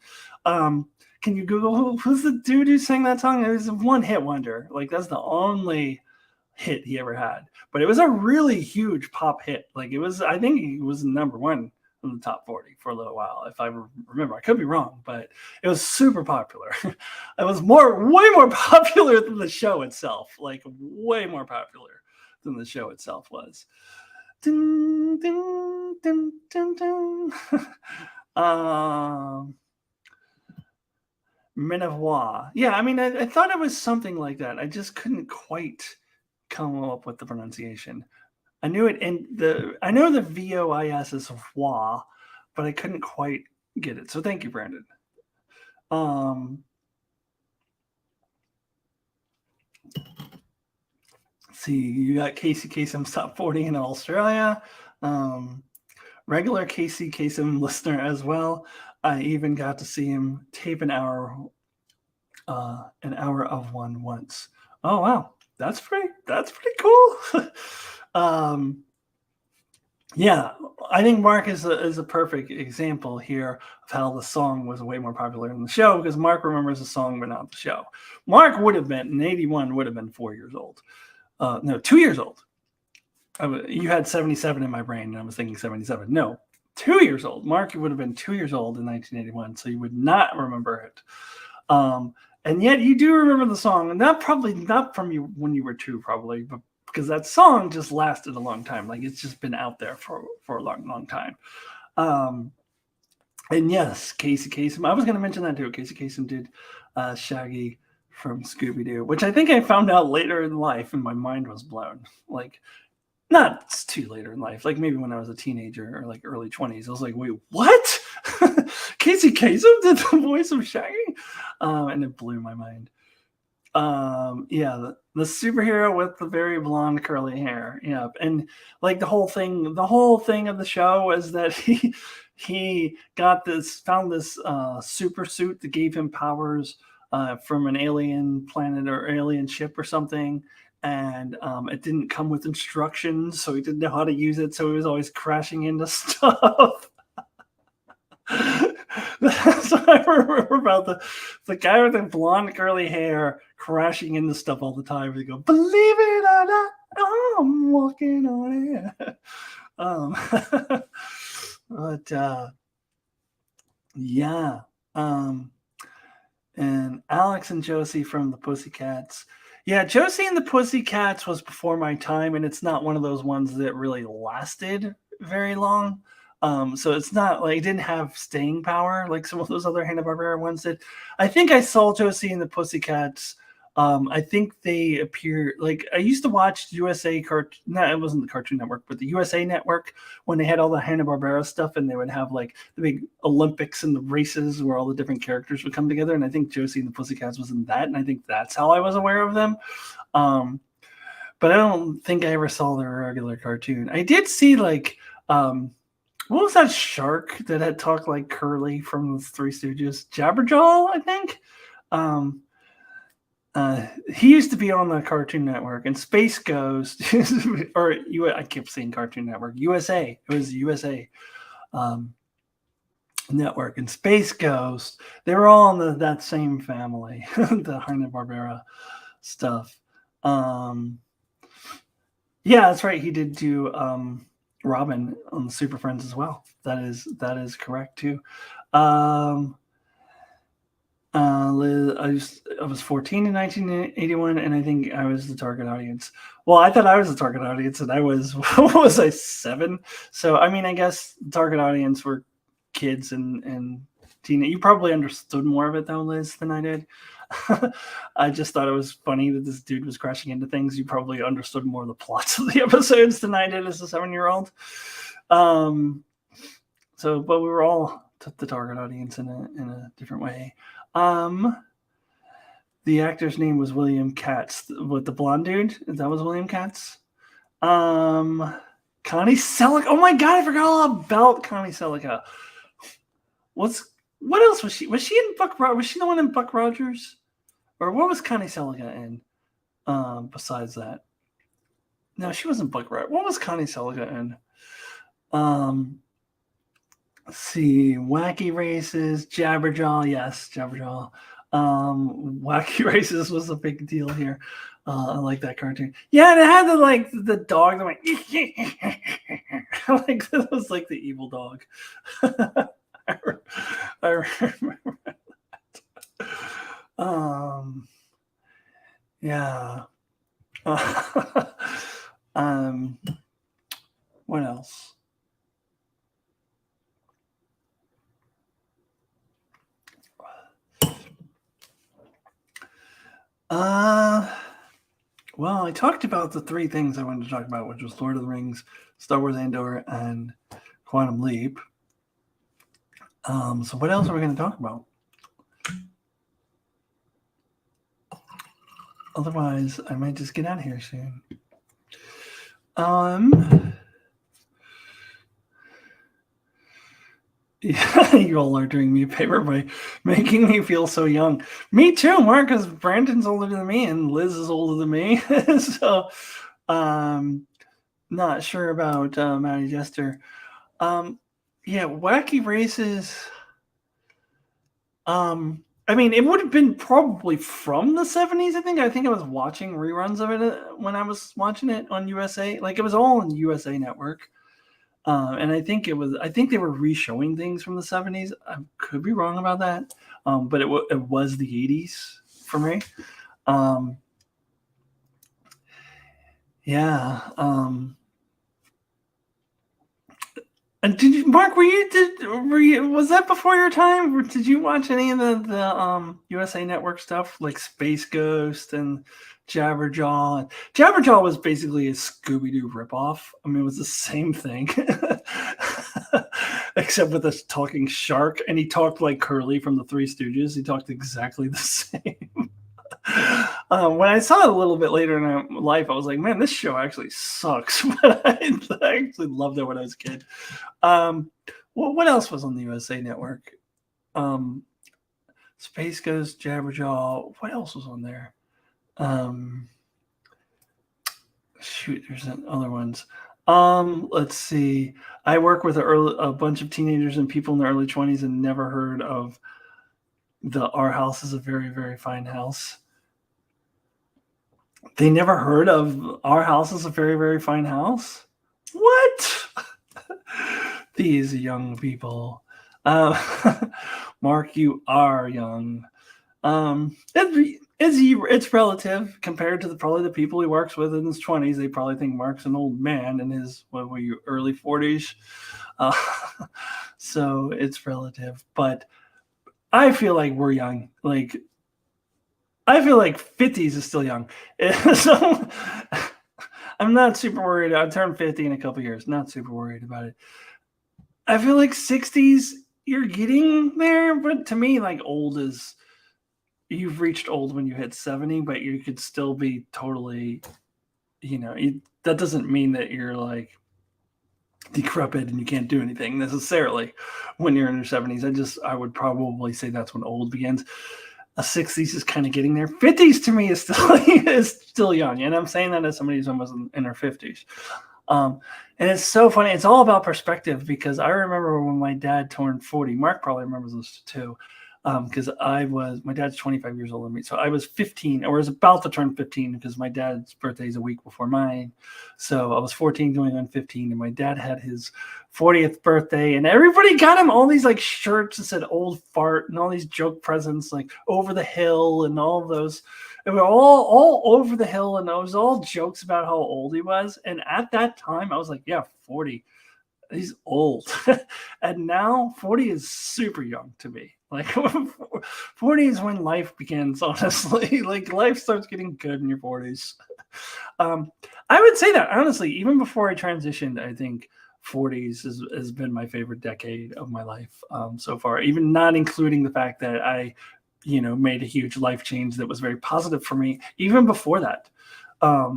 Can you Google who's the dude who sang that song? It was a one-hit wonder. Like, that's the only hit he ever had, but it was a really huge pop hit. Like, I think he was number 1 in the top 40 for a little while, if I remember. I could be wrong, but it was super popular. It was way more popular than the show itself. Like, way more popular than the show itself was. Dun, dun, dun, dun, dun. Menevois. Yeah, I mean, I thought it was something like that. I just couldn't quite come up with the pronunciation. I knew it, and I know the VOIS is Wah, but I couldn't quite get it. So thank you, Brandon. See, you got Casey Kasem's top 40 in Australia. Regular Casey Kasem listener as well. I even got to see him tape an hour of one once. Oh wow, that's pretty cool. Yeah, I think Mark is a perfect example here of how the song was way more popular than the show, because Mark remembers the song but not the show. Mark would have been in '81 would have been 4 years old. No, 2 years old. You had 77 in my brain, and I was thinking 77. No, 2 years old. Mark would have been 2 years old in 1981, so you would not remember it. And yet you do remember the song, and not from you when you were 2, probably, but because that song just lasted a long time. Like, it's just been out there for a long time. And yes, Casey Kasem. I was going to mention that too. Casey Kasem did Shaggy from Scooby-Doo, which I think I found out later in life, and my mind was blown. Like, not too later in life, like maybe when I was a teenager or like early 20s. I was like, wait, what? Casey Kasem did the voice of Shaggy? And it blew my mind. Yeah, the superhero with the very blonde curly hair. Yeah, and like the whole thing of the show is that he found this super suit that gave him powers from an alien planet or alien ship or something, and it didn't come with instructions, so he didn't know how to use it, so he was always crashing into stuff. That's what I remember about the guy with the blonde curly hair crashing into stuff all the time. He go, believe it or not, I'm walking on air. But yeah. And Alex and Josie from the Pussycats. Yeah, Josie and the Pussycats was before my time, and it's not one of those ones that really lasted very long. So it's not like it didn't have staying power like some of those other Hanna-Barbera ones did. I think I saw Josie and the Pussycats. I think they appeared like I used to watch USA No, it wasn't the Cartoon Network, but the USA Network when they had all the Hanna-Barbera stuff, and they would have like the big Olympics and the races where all the different characters would come together. And I think Josie and the Pussycats was in that, and I think that's how I was aware of them. But I don't think I ever saw their regular cartoon. I did see like what was that shark that had talked like Curly from the Three Stooges? Jabberjaw, I think. He used to be on the Cartoon Network, and Space Ghost, or I keep saying Cartoon Network, USA. It was USA Network, and Space Ghost. They were all in that same family, the Hanna-Barbera stuff. Yeah, that's right. He did do Robin on the Super Friends as well. That is correct too. I was 14 in 1981, and I think I was the target audience. Well, I thought I was the target audience, and I was what was I 7? So I mean, I guess the target audience were kids and teen. You probably understood more of it though, Liz, than I did. I just thought it was funny that this dude was crashing into things. You probably understood more of the plots of the episodes than I did as a 7-year-old. So, but we were all the target audience in a different way. The actor's name was William Katz. With the blonde dude, that was William Katz. Connie Selick. Oh my god, I forgot all about Connie Selick. What else was she? Was she in Buck? Was she the one in Buck Rogers? Or what was Connie Selick in? Besides that, no, she wasn't Buck Rogers. What was Connie Selick in? Let's see, Wacky Races, Jabberjaw. Yes, Jabberjaw. Wacky Races was a big deal here. I like that cartoon. Yeah, and it had the dog that went like that was like the evil dog. I remember that. Yeah. What else? Well, I talked about the three things I wanted to talk about, which was Lord of the Rings, Star Wars Andor, and Quantum Leap. So what else are we going to talk about? Otherwise, I might just get out of here soon. Yeah, you all are doing me a favor by making me feel so young. Me too, Mark, because Brandon's older than me and Liz is older than me. So, not sure about Maddie Jester. Yeah, Wacky Races. I mean, it would have been probably from the 70s, I think. I think I was watching reruns of it when I was watching it on USA. Like, it was all on USA Network. And I think they were re-showing things from the 70s. I could be wrong about that. But it was the 80s for me. Yeah. And did you, Mark? Was that before your time? Or did you watch any of the USA Network stuff like Space Ghost and Jabberjaw? Jabberjaw was basically a Scooby Doo ripoff. I mean, it was the same thing, except with a talking shark, and he talked like Curly from the Three Stooges. He talked exactly the same. When I saw it a little bit later in my life, I was like, man, this show actually sucks. But I actually loved it when I was a kid. What else was on the USA Network? Space Ghost, Jabberjaw. What else was on there? Shoot, there's other ones. Let's see. I work with a bunch of teenagers and people in their early 20s and never heard of Our House is a Very, Very Fine House. They never heard of Our House is a Very, Very Fine House? What? These young people. Mark, you are young. It's relative compared to probably the people he works with in his 20s. They probably think Mark's an old man in his, what were you, early 40s? So it's relative. But I feel like we're young. Like, I feel like 50s is still young. So I'm not super worried. I'll turn 50 in a couple years. Not super worried about it. I feel like 60s, you're getting there, but to me, like, old is, you've reached old when you hit 70, but you could still be totally, that doesn't mean that you're like decrepit and you can't do anything necessarily when you're in your 70s. I would probably say that's when old begins. A 60s is kind of getting there. 50s to me is still young, and I'm saying that as somebody who's almost in her 50s. And it's so funny. It's all about perspective, because I remember when my dad turned 40. Mark probably remembers this too, because my dad's 25 years older than me. So I was 15, or was about to turn 15, because my dad's birthday is a week before mine. So I was 14 going on 15, and my dad had his 40th birthday, and everybody got him all these like shirts that said "old fart" and all these joke presents like "over the hill" and all of those. And we were all over the hill, and it was all jokes about how old he was. And at that time, I was like, yeah, 40. He's old. And now 40 is super young to me. Like 40 is when life begins, honestly. Like, life starts getting good in your 40s. I would say that, honestly, even before I transitioned, I think 40s has been my favorite decade of my life so far, even not including the fact that I made a huge life change that was very positive for me even before that. I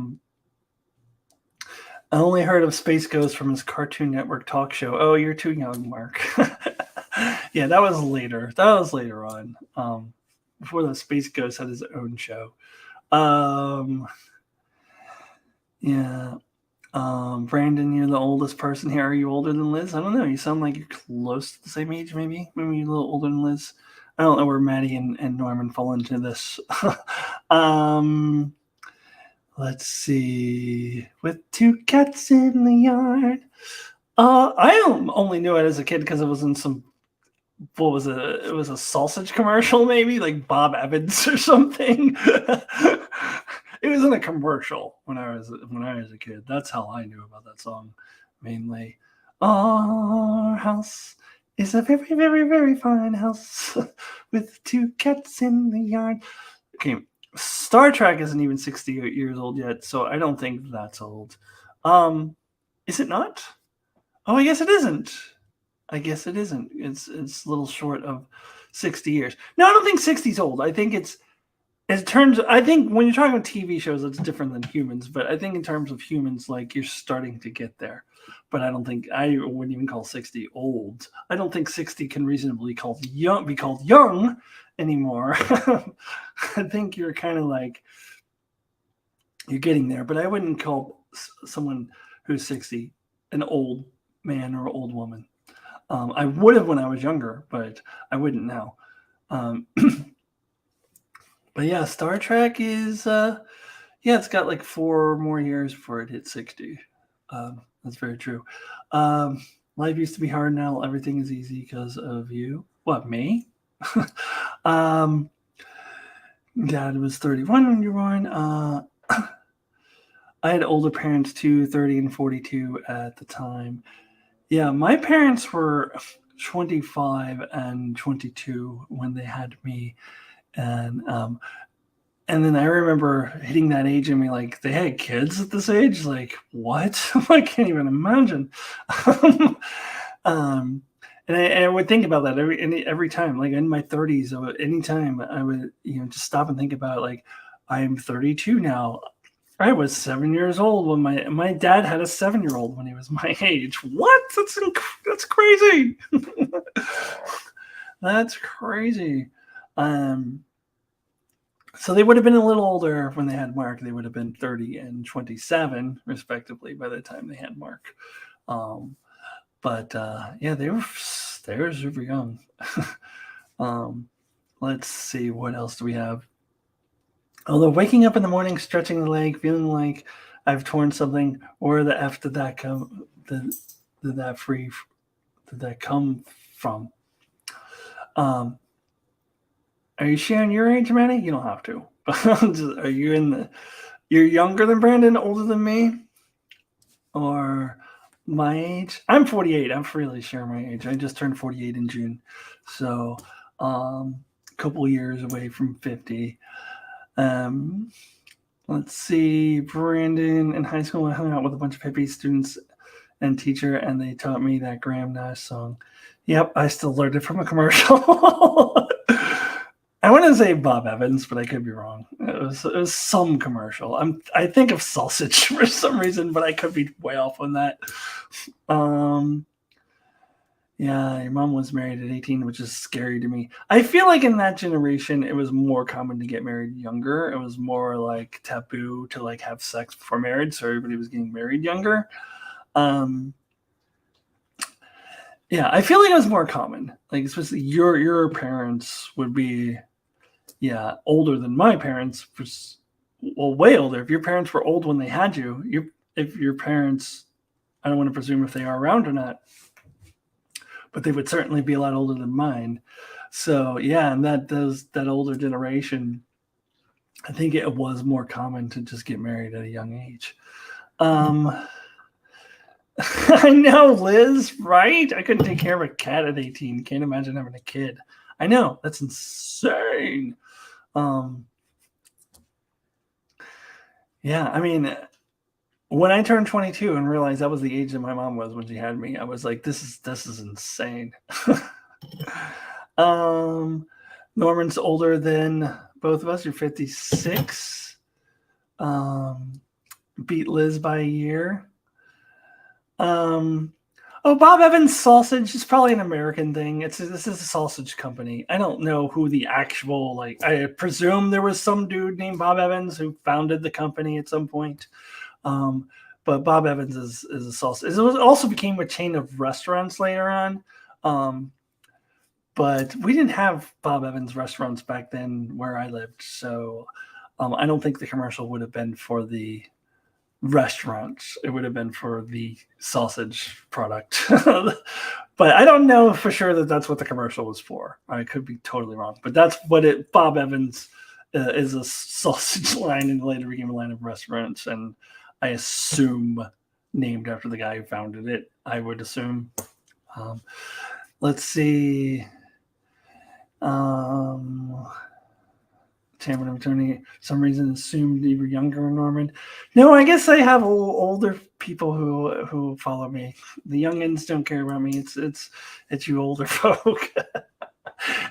only heard of Space Ghost from his Cartoon Network talk show. Oh, you're too young, Mark. Yeah, that was later. That was later on, before the Space Ghost had his own show. Yeah. Brandon, you're the oldest person here. Are you older than Liz? I don't know. You sound like you're close to the same age, maybe. Maybe you're a little older than Liz. I don't know where Maddie and Norman fall into this. Let's see. With two cats in the yard. I only knew it as a kid because it was in some. What was it? It was a sausage commercial, maybe like Bob Evans or something. It was in a commercial when I was a kid. That's how I knew about that song, mainly. Our house is a very, very, very fine house with two cats in the yard. Okay, Star Trek isn't even 68 years old yet, so I don't think that's old. Is it not? Oh, I guess it isn't. I guess it isn't. It's a little short of 60 years. No, I don't think 60 is old. I think I think when you're talking about TV shows, it's different than humans. But I think in terms of humans, like you're starting to get there. But I don't think I wouldn't even call 60 old. I don't think 60 can reasonably be called young anymore. I think you're kind of like you're getting there. But I wouldn't call someone who's 60 an old man or old woman. I would have when I was younger, but I wouldn't now. But yeah, Star Trek is it's got like 4 more years before it hits 60. That's very true. Life used to be hard. Now everything is easy because of you. What, me? Dad was 31 when you were born. I had older parents too, 30 and 42 at the time. Yeah, my parents were 25 and 22 when they had me. And then I remember hitting that age and being like, they had kids at this age? Like, what? I can't even imagine. And I would think about that every time, like in my 30s, anytime I would, just stop and think about it, like, I'm 32 now. I was 7 years old when my dad had a 7-year-old when he was my age. What? That's crazy. That's crazy. So they would have been a little older when they had Mark. They would have been 30 and 27, respectively, by the time they had Mark. But they were super young. Let's see, what else do we have? Although waking up in the morning, stretching the leg, feeling like I've torn something, where the F did that come? Did that come from? Are you sharing your age, Manny? You don't have to. Are you you're younger than Brandon, older than me? Or my age? I'm 48. I'm freely sharing my age. I just turned 48 in June. So a couple years away from 50. Let's see. Brandon, in high school, I hung out with a bunch of hippie students and teacher, and they taught me that Graham Nash song. Yep, I still learned it from a commercial. I want to say Bob Evans, but I could be wrong. It was some commercial. I think of sausage for some reason, but I could be way off on that. Yeah, your mom was married at 18, which is scary to me. I feel like in that generation, it was more common to get married younger. It was more like taboo to like have sex before marriage, so everybody was getting married younger. Yeah, I feel like it was more common. Like especially your parents would be, older than my parents. Way older. If your parents were old when they had you, if your parents, I don't want to presume if they are around or not, but they would certainly be a lot older than mine. So yeah, and that older generation, I think it was more common to just get married at a young age. I know, Liz, right? I couldn't take care of a cat at 18. Can't imagine having a kid. I know, that's insane. Yeah, I mean, when I turned 22 and realized that was the age that my mom was when she had me, I was like, this is insane. Norman's older than both of us. You're 56. Beat Liz by a year. Bob Evans sausage is probably an American thing. This is a sausage company. I don't know who the actual, I presume there was some dude named Bob Evans who founded the company at some point. But Bob Evans is a sausage. It also became a chain of restaurants later on. But we didn't have Bob Evans restaurants back then where I lived. So I don't think the commercial would have been for the restaurants. It would have been for the sausage product. But I don't know for sure that that's what the commercial was for. I could be totally wrong. But that's what Bob Evans is, a sausage line, and later became a line of restaurants. And I assume named after the guy who founded it, I would assume. Let's see. Tamara and Tony, for some reason, assumed you were younger, Norman. No, I guess I have older people who follow me. The youngins don't care about me. It's you older folk.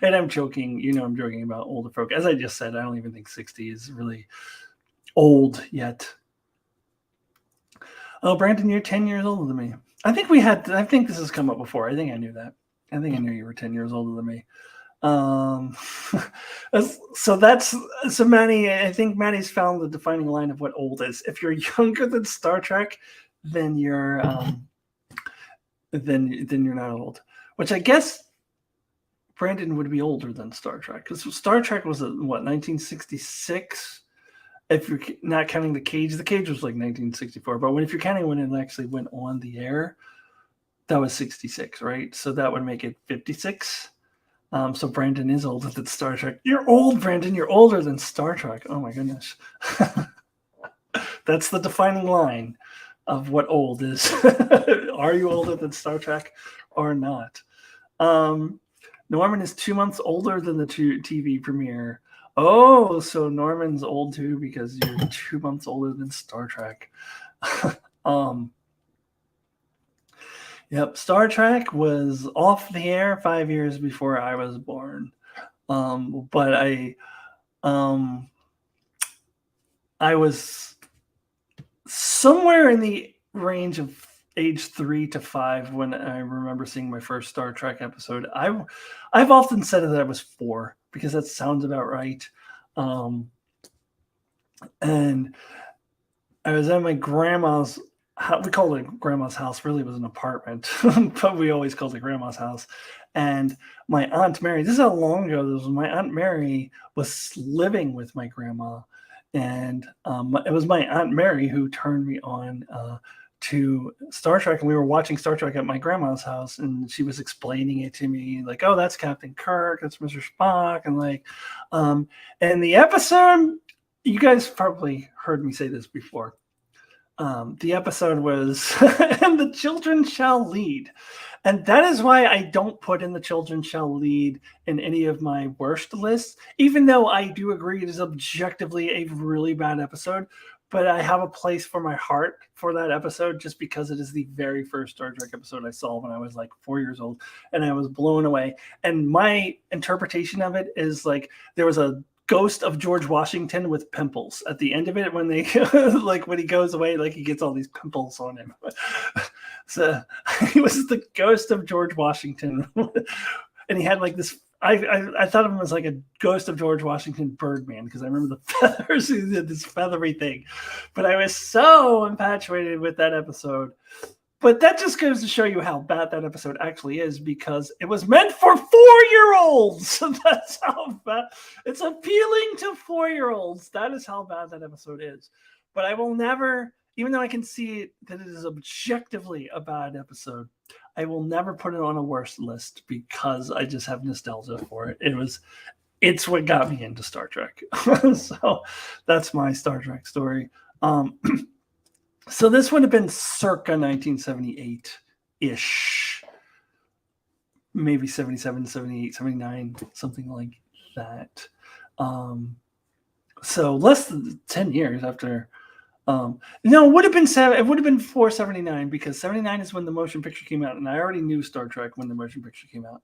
And I'm joking. I'm joking about older folk. As I just said, I don't even think 60 is really old yet. Oh, Brandon, you're 10 years older than me. I think this has come up before. I think I knew that. I think I knew you were 10 years older than me. So Maddie, I think Maddie's found the defining line of what old is. If you're younger than Star Trek, then you're then you're not old. Which I guess Brandon would be older than Star Trek, because Star Trek was 1966. If you're not counting the Cage was like 1964. But if you're counting when it actually went on the air, that was 66, right? So that would make it 56. So Brandon is older than Star Trek. You're old, Brandon. You're older than Star Trek. Oh my goodness. That's the defining line of what old is. Are you older than Star Trek or not? Norman is 2 months older than the TV premiere. Oh, so Norman's old too because you're 2 months older than Star Trek. Yep, Star Trek was off the air 5 years before I was born. But I was somewhere in the range of age 3 to 5 when I remember seeing my first Star Trek episode. I've often said that I was 4 because that sounds about right. And I was at my grandma's. We called it grandma's house. Really, it was an apartment, but we always called it grandma's house. And my Aunt Mary, this is how long ago this was. My Aunt Mary was living with my grandma, and it was my Aunt Mary who turned me on to Star Trek. And we were watching Star Trek at my grandma's house, and she was explaining it to me, like, "Oh, that's Captain Kirk, that's Mr. Spock," and and the episode. You guys probably heard me say this before. The episode was "And the Children Shall Lead." And that is why I don't put in "The Children Shall Lead" in any of my worst lists, even though I do agree it is objectively a really bad episode. But I have a place for my heart for that episode just because it is the very first Star Trek episode I saw when I was like 4 years old, and I was blown away. And my interpretation of it is like there was a ghost of George Washington with pimples at the end of it when they when he goes away, like he gets all these pimples on him. So he was the ghost of George Washington, and he had like this. I thought of him as like a ghost of George Washington Birdman because I remember the feathers. He did this feathery thing, but I was so infatuated with that episode. But that just goes to show you how bad that episode actually is, because it was meant for 4-year-olds. So that's how bad. It's appealing to 4-year-olds. That is how bad that episode is. But I will never, even though I can see that it is objectively a bad episode, I will never put it on a worst list because I just have nostalgia for it. It's what got me into Star Trek. So that's my Star Trek story. So this would have been circa 1978-ish, maybe 77, 78, 79, something like that. So less than 10 years after. No, it would have been 479 because 79 is when the motion picture came out, and I already knew Star Trek when the motion picture came out.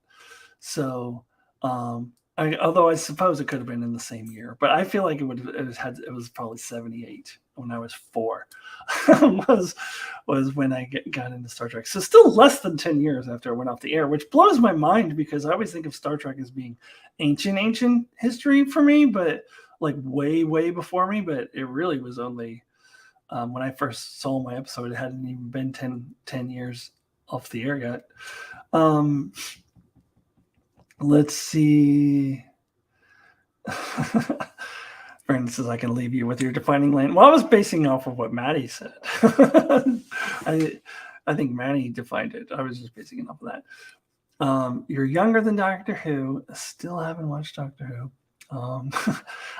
So, although I suppose it could have been in the same year, but I feel like it was probably 78 when I was 4. was when I got into Star Trek. So still less than 10 years after it went off the air, which blows my mind because I always think of Star Trek as being ancient history for me, but like way, way before me. But it really was only when I first saw my episode, it hadn't even been 10 years off the air yet. Let's see. Brandon says, I can leave you with your defining line. Well, I was basing off of what Maddie said. I think Maddie defined it. I was just basing it off of that. You're younger than Doctor Who. Still haven't watched Doctor Who. I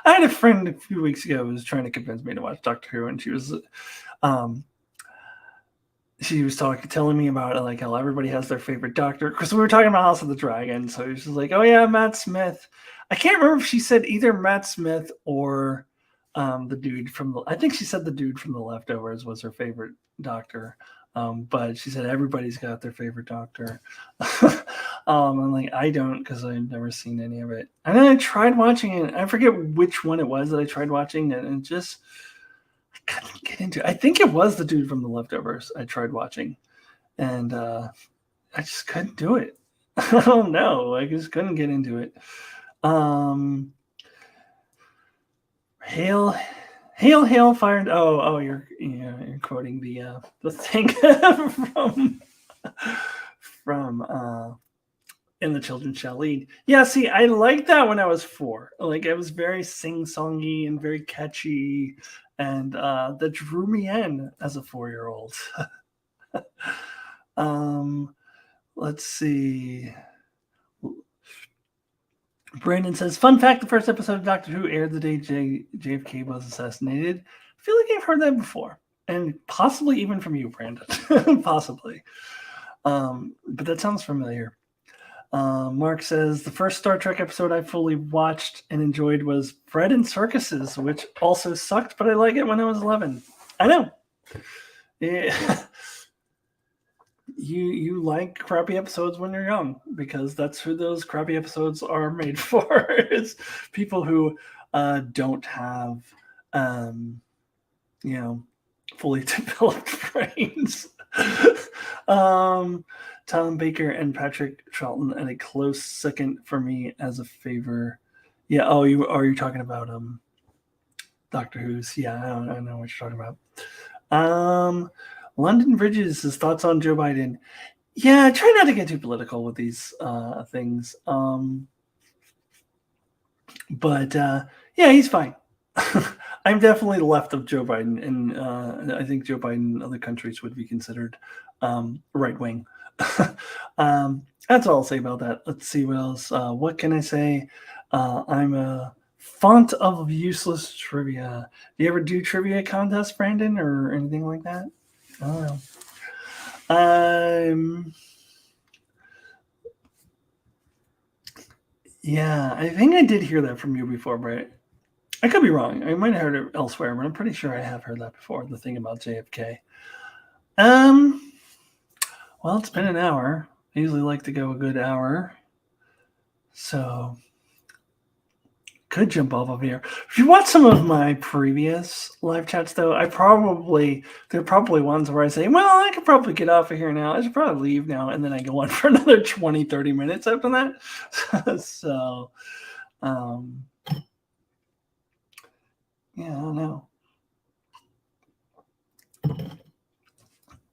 had a friend a few weeks ago who was trying to convince me to watch Doctor Who, and she she was telling me about it, like how everybody has their favorite doctor. Because we were talking about House of the Dragon, so she was like, "Oh yeah, Matt Smith." I can't remember if she said either Matt Smith or the dude from the. I think she said the dude from The Leftovers was her favorite doctor. But she said everybody's got their favorite doctor. I'm like, I don't, because I've never seen any of it. And then I tried watching it. I forget which one it was that I tried watching, and it just I couldn't get into it. I think it was the dude from The Leftovers I tried watching, and I just couldn't do it. I don't know. I just couldn't get into it. Hail, hail, fire! Oh, you're quoting the thing from And the Children Shall Lead. Yeah, see, I liked that when I was 4. Like, it was very sing-songy and very catchy, and that drew me in as a 4-year-old. Let's see. Brandon says, fun fact, the first episode of Doctor Who aired the day JFK was assassinated. I feel like I've heard that before, and possibly even from you, Brandon. Possibly. But that sounds familiar. Mark says, the first Star Trek episode I fully watched and enjoyed was Bread and Circuses, which also sucked, but I like it when I was 11. I know. Yeah. You like crappy episodes when you're young, because that's who those crappy episodes are made for. It's people who don't have fully developed brains. Tom Baker and Patrick Troughton at a close second for me as a favor. Yeah. Oh, are you talking about Doctor Who's? Yeah, I know what you're talking about. London Bridges, his thoughts on Joe Biden. Yeah, try not to get too political with these things. But yeah, he's fine. I'm definitely left of Joe Biden, and I think Joe Biden in other countries would be considered right wing. That's all I'll say about that. Let's see what else. What can I say? I'm a font of useless trivia. Do you ever do trivia contests, Brandon, or anything like that? I don't know. Yeah, I think I did hear that from you before, but I could be wrong. I might have heard it elsewhere, but I'm pretty sure I have heard that before. The thing about JFK. Well, it's been an hour. I usually like to go a good hour, so could jump off of here. If you watch some of my previous live chats, though, there are probably ones where I say, well, I could probably get off of here now. I should probably leave now. And then I go on for another 20, 30 minutes after that. So, yeah, I don't know.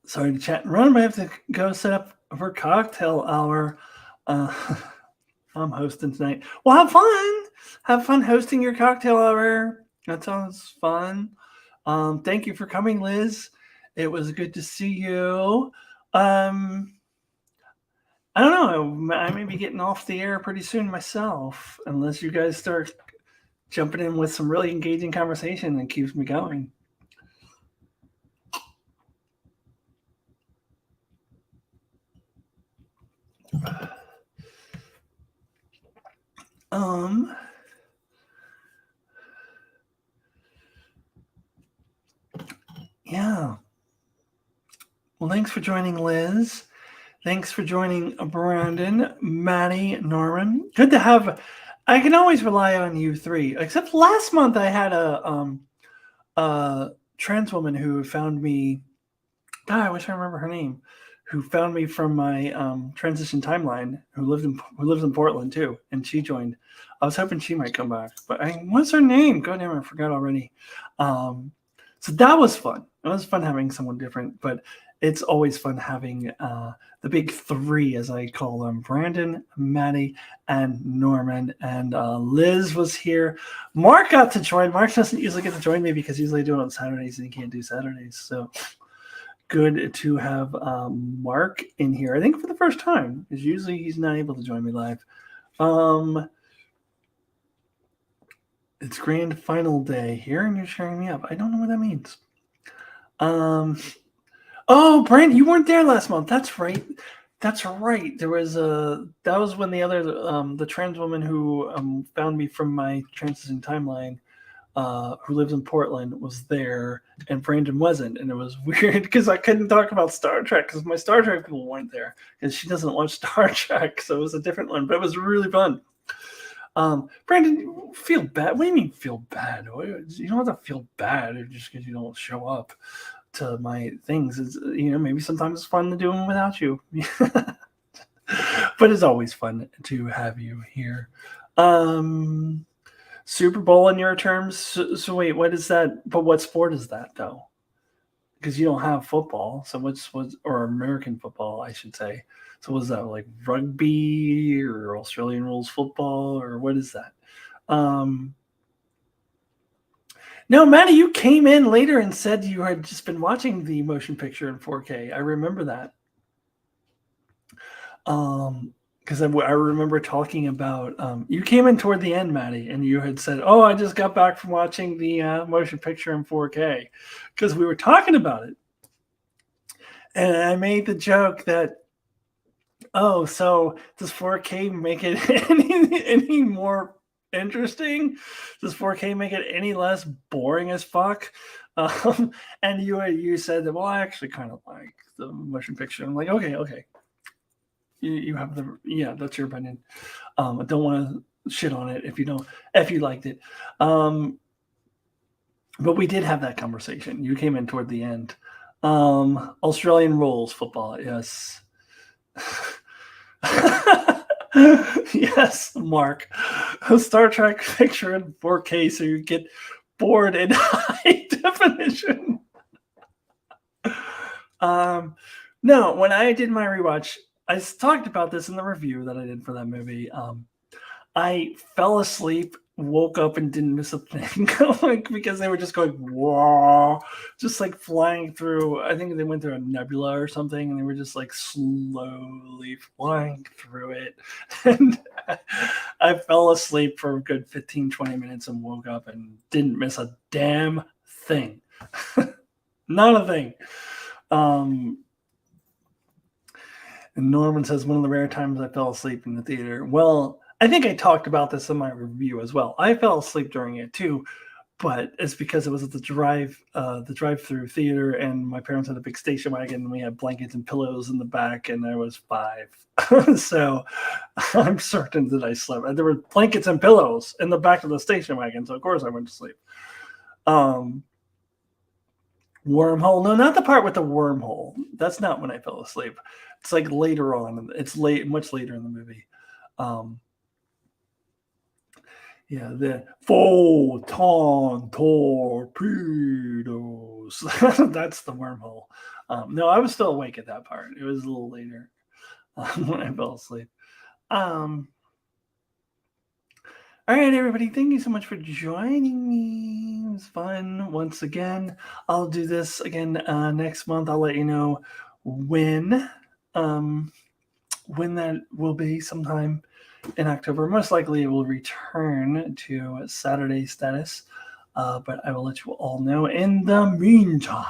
Sorry to chat and run, but I have to go set up for cocktail hour. I'm hosting tonight. Well, have fun. Have fun hosting your cocktail hour. That sounds fun. Thank you for coming, Liz. It was good to see you. I don't know. I may be getting off the air pretty soon myself, unless you guys start jumping in with some really engaging conversation that keeps me going. Yeah. Well, thanks for joining, Liz. Thanks for joining, Brandon, Maddie, Norman. Good to have. I can always rely on you three. Except last month, I had a trans woman who found me. God, I wish I remember her name. Who found me from my transition timeline? Who lives in Portland too, and she joined. I was hoping she might come back, but what's her name? God damn, I forgot already. So that was fun. It was fun having someone different, but it's always fun having the big three, as I call them: Brandon, Maddie, and Norman. And Liz was here. Mark got to join. Mark doesn't usually get to join me because usually I do it on Saturdays and he can't do Saturdays. So good to have Mark in here. I think for the first time, because usually he's not able to join me live. It's grand final day here, and you're sharing me up. I don't know what that means. Oh, Brent, you weren't there last month. That's right. That's right. There was that was when the other the trans woman who found me from my transition timeline, who lives in Portland, was there, and Brandon wasn't, and it was weird because I couldn't talk about Star Trek because my Star Trek people weren't there, because she doesn't watch Star Trek, so it was a different one, but it was really fun. Brandon, feel bad? What do you mean feel bad? You don't have to feel bad just because you don't show up to my things. It's, maybe sometimes it's fun to do them without you. But it's always fun to have you here. Super Bowl in your terms. So wait, what is that? But what sport is that though? Because you don't have football. So what's or American football, I should say. So was that like rugby or Australian rules football, or what is that? No, Maddie, you came in later and said you had just been watching the motion picture in 4K. I remember that. Because I remember talking about you came in toward the end, Maddie, and you had said, "Oh, I just got back from watching the motion picture in 4K," because we were talking about it, and I made the joke that, "Oh, so does 4K make it any more interesting? Does 4K make it any less boring as fuck?" And you said that, well, I actually kind of like the motion picture. I'm like, okay. You have that's your opinion. I don't want to shit on it if you liked it. But we did have that conversation. You came in toward the end. Australian rules football, yes. Yes, Mark. A Star Trek picture in 4K so you get bored in high definition. No, when I did my rewatch, I talked about this in the review that I did for that movie. I fell asleep, woke up, and didn't miss a thing, because they were just going whoa, just like flying through. I think they went through a nebula or something, and they were just like slowly flying through it. And I fell asleep for a good 15-20 minutes and woke up and didn't miss a damn thing. Not a thing. And Norman says, one of the rare times I fell asleep in the theater. Well, I think I talked about this in my review as well. I fell asleep during it too, but it's because it was at the drive-through theater, and my parents had a big station wagon, and we had blankets and pillows in the back, and I was 5. So I'm certain that I slept. There were blankets and pillows in the back of the station wagon, so of course I went to sleep. Wormhole? No, not the part with the wormhole. That's not when I fell asleep. It's like later on. It's much later in the movie. Yeah, the photon torpedoes. That's the wormhole. No, I was still awake at that part. It was a little later when I fell asleep. All right, everybody, thank you so much for joining me. It was fun once again. I'll do this again next month. I'll let you know when that will be, sometime in October. Most likely it will return to Saturday status, but I will let you all know. In the meantime,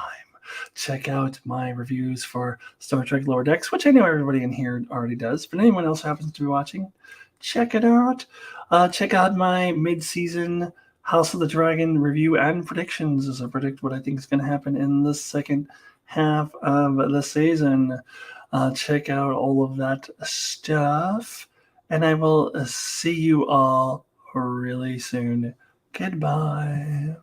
check out my reviews for Star Trek Lower Decks, which I know everybody in here already does, but anyone else who happens to be watching, check it out. Check out my mid-season House of the Dragon review and predictions, as I predict what I think is going to happen in the second half of the season. Check out all of that stuff, and I will see you all really soon. Goodbye.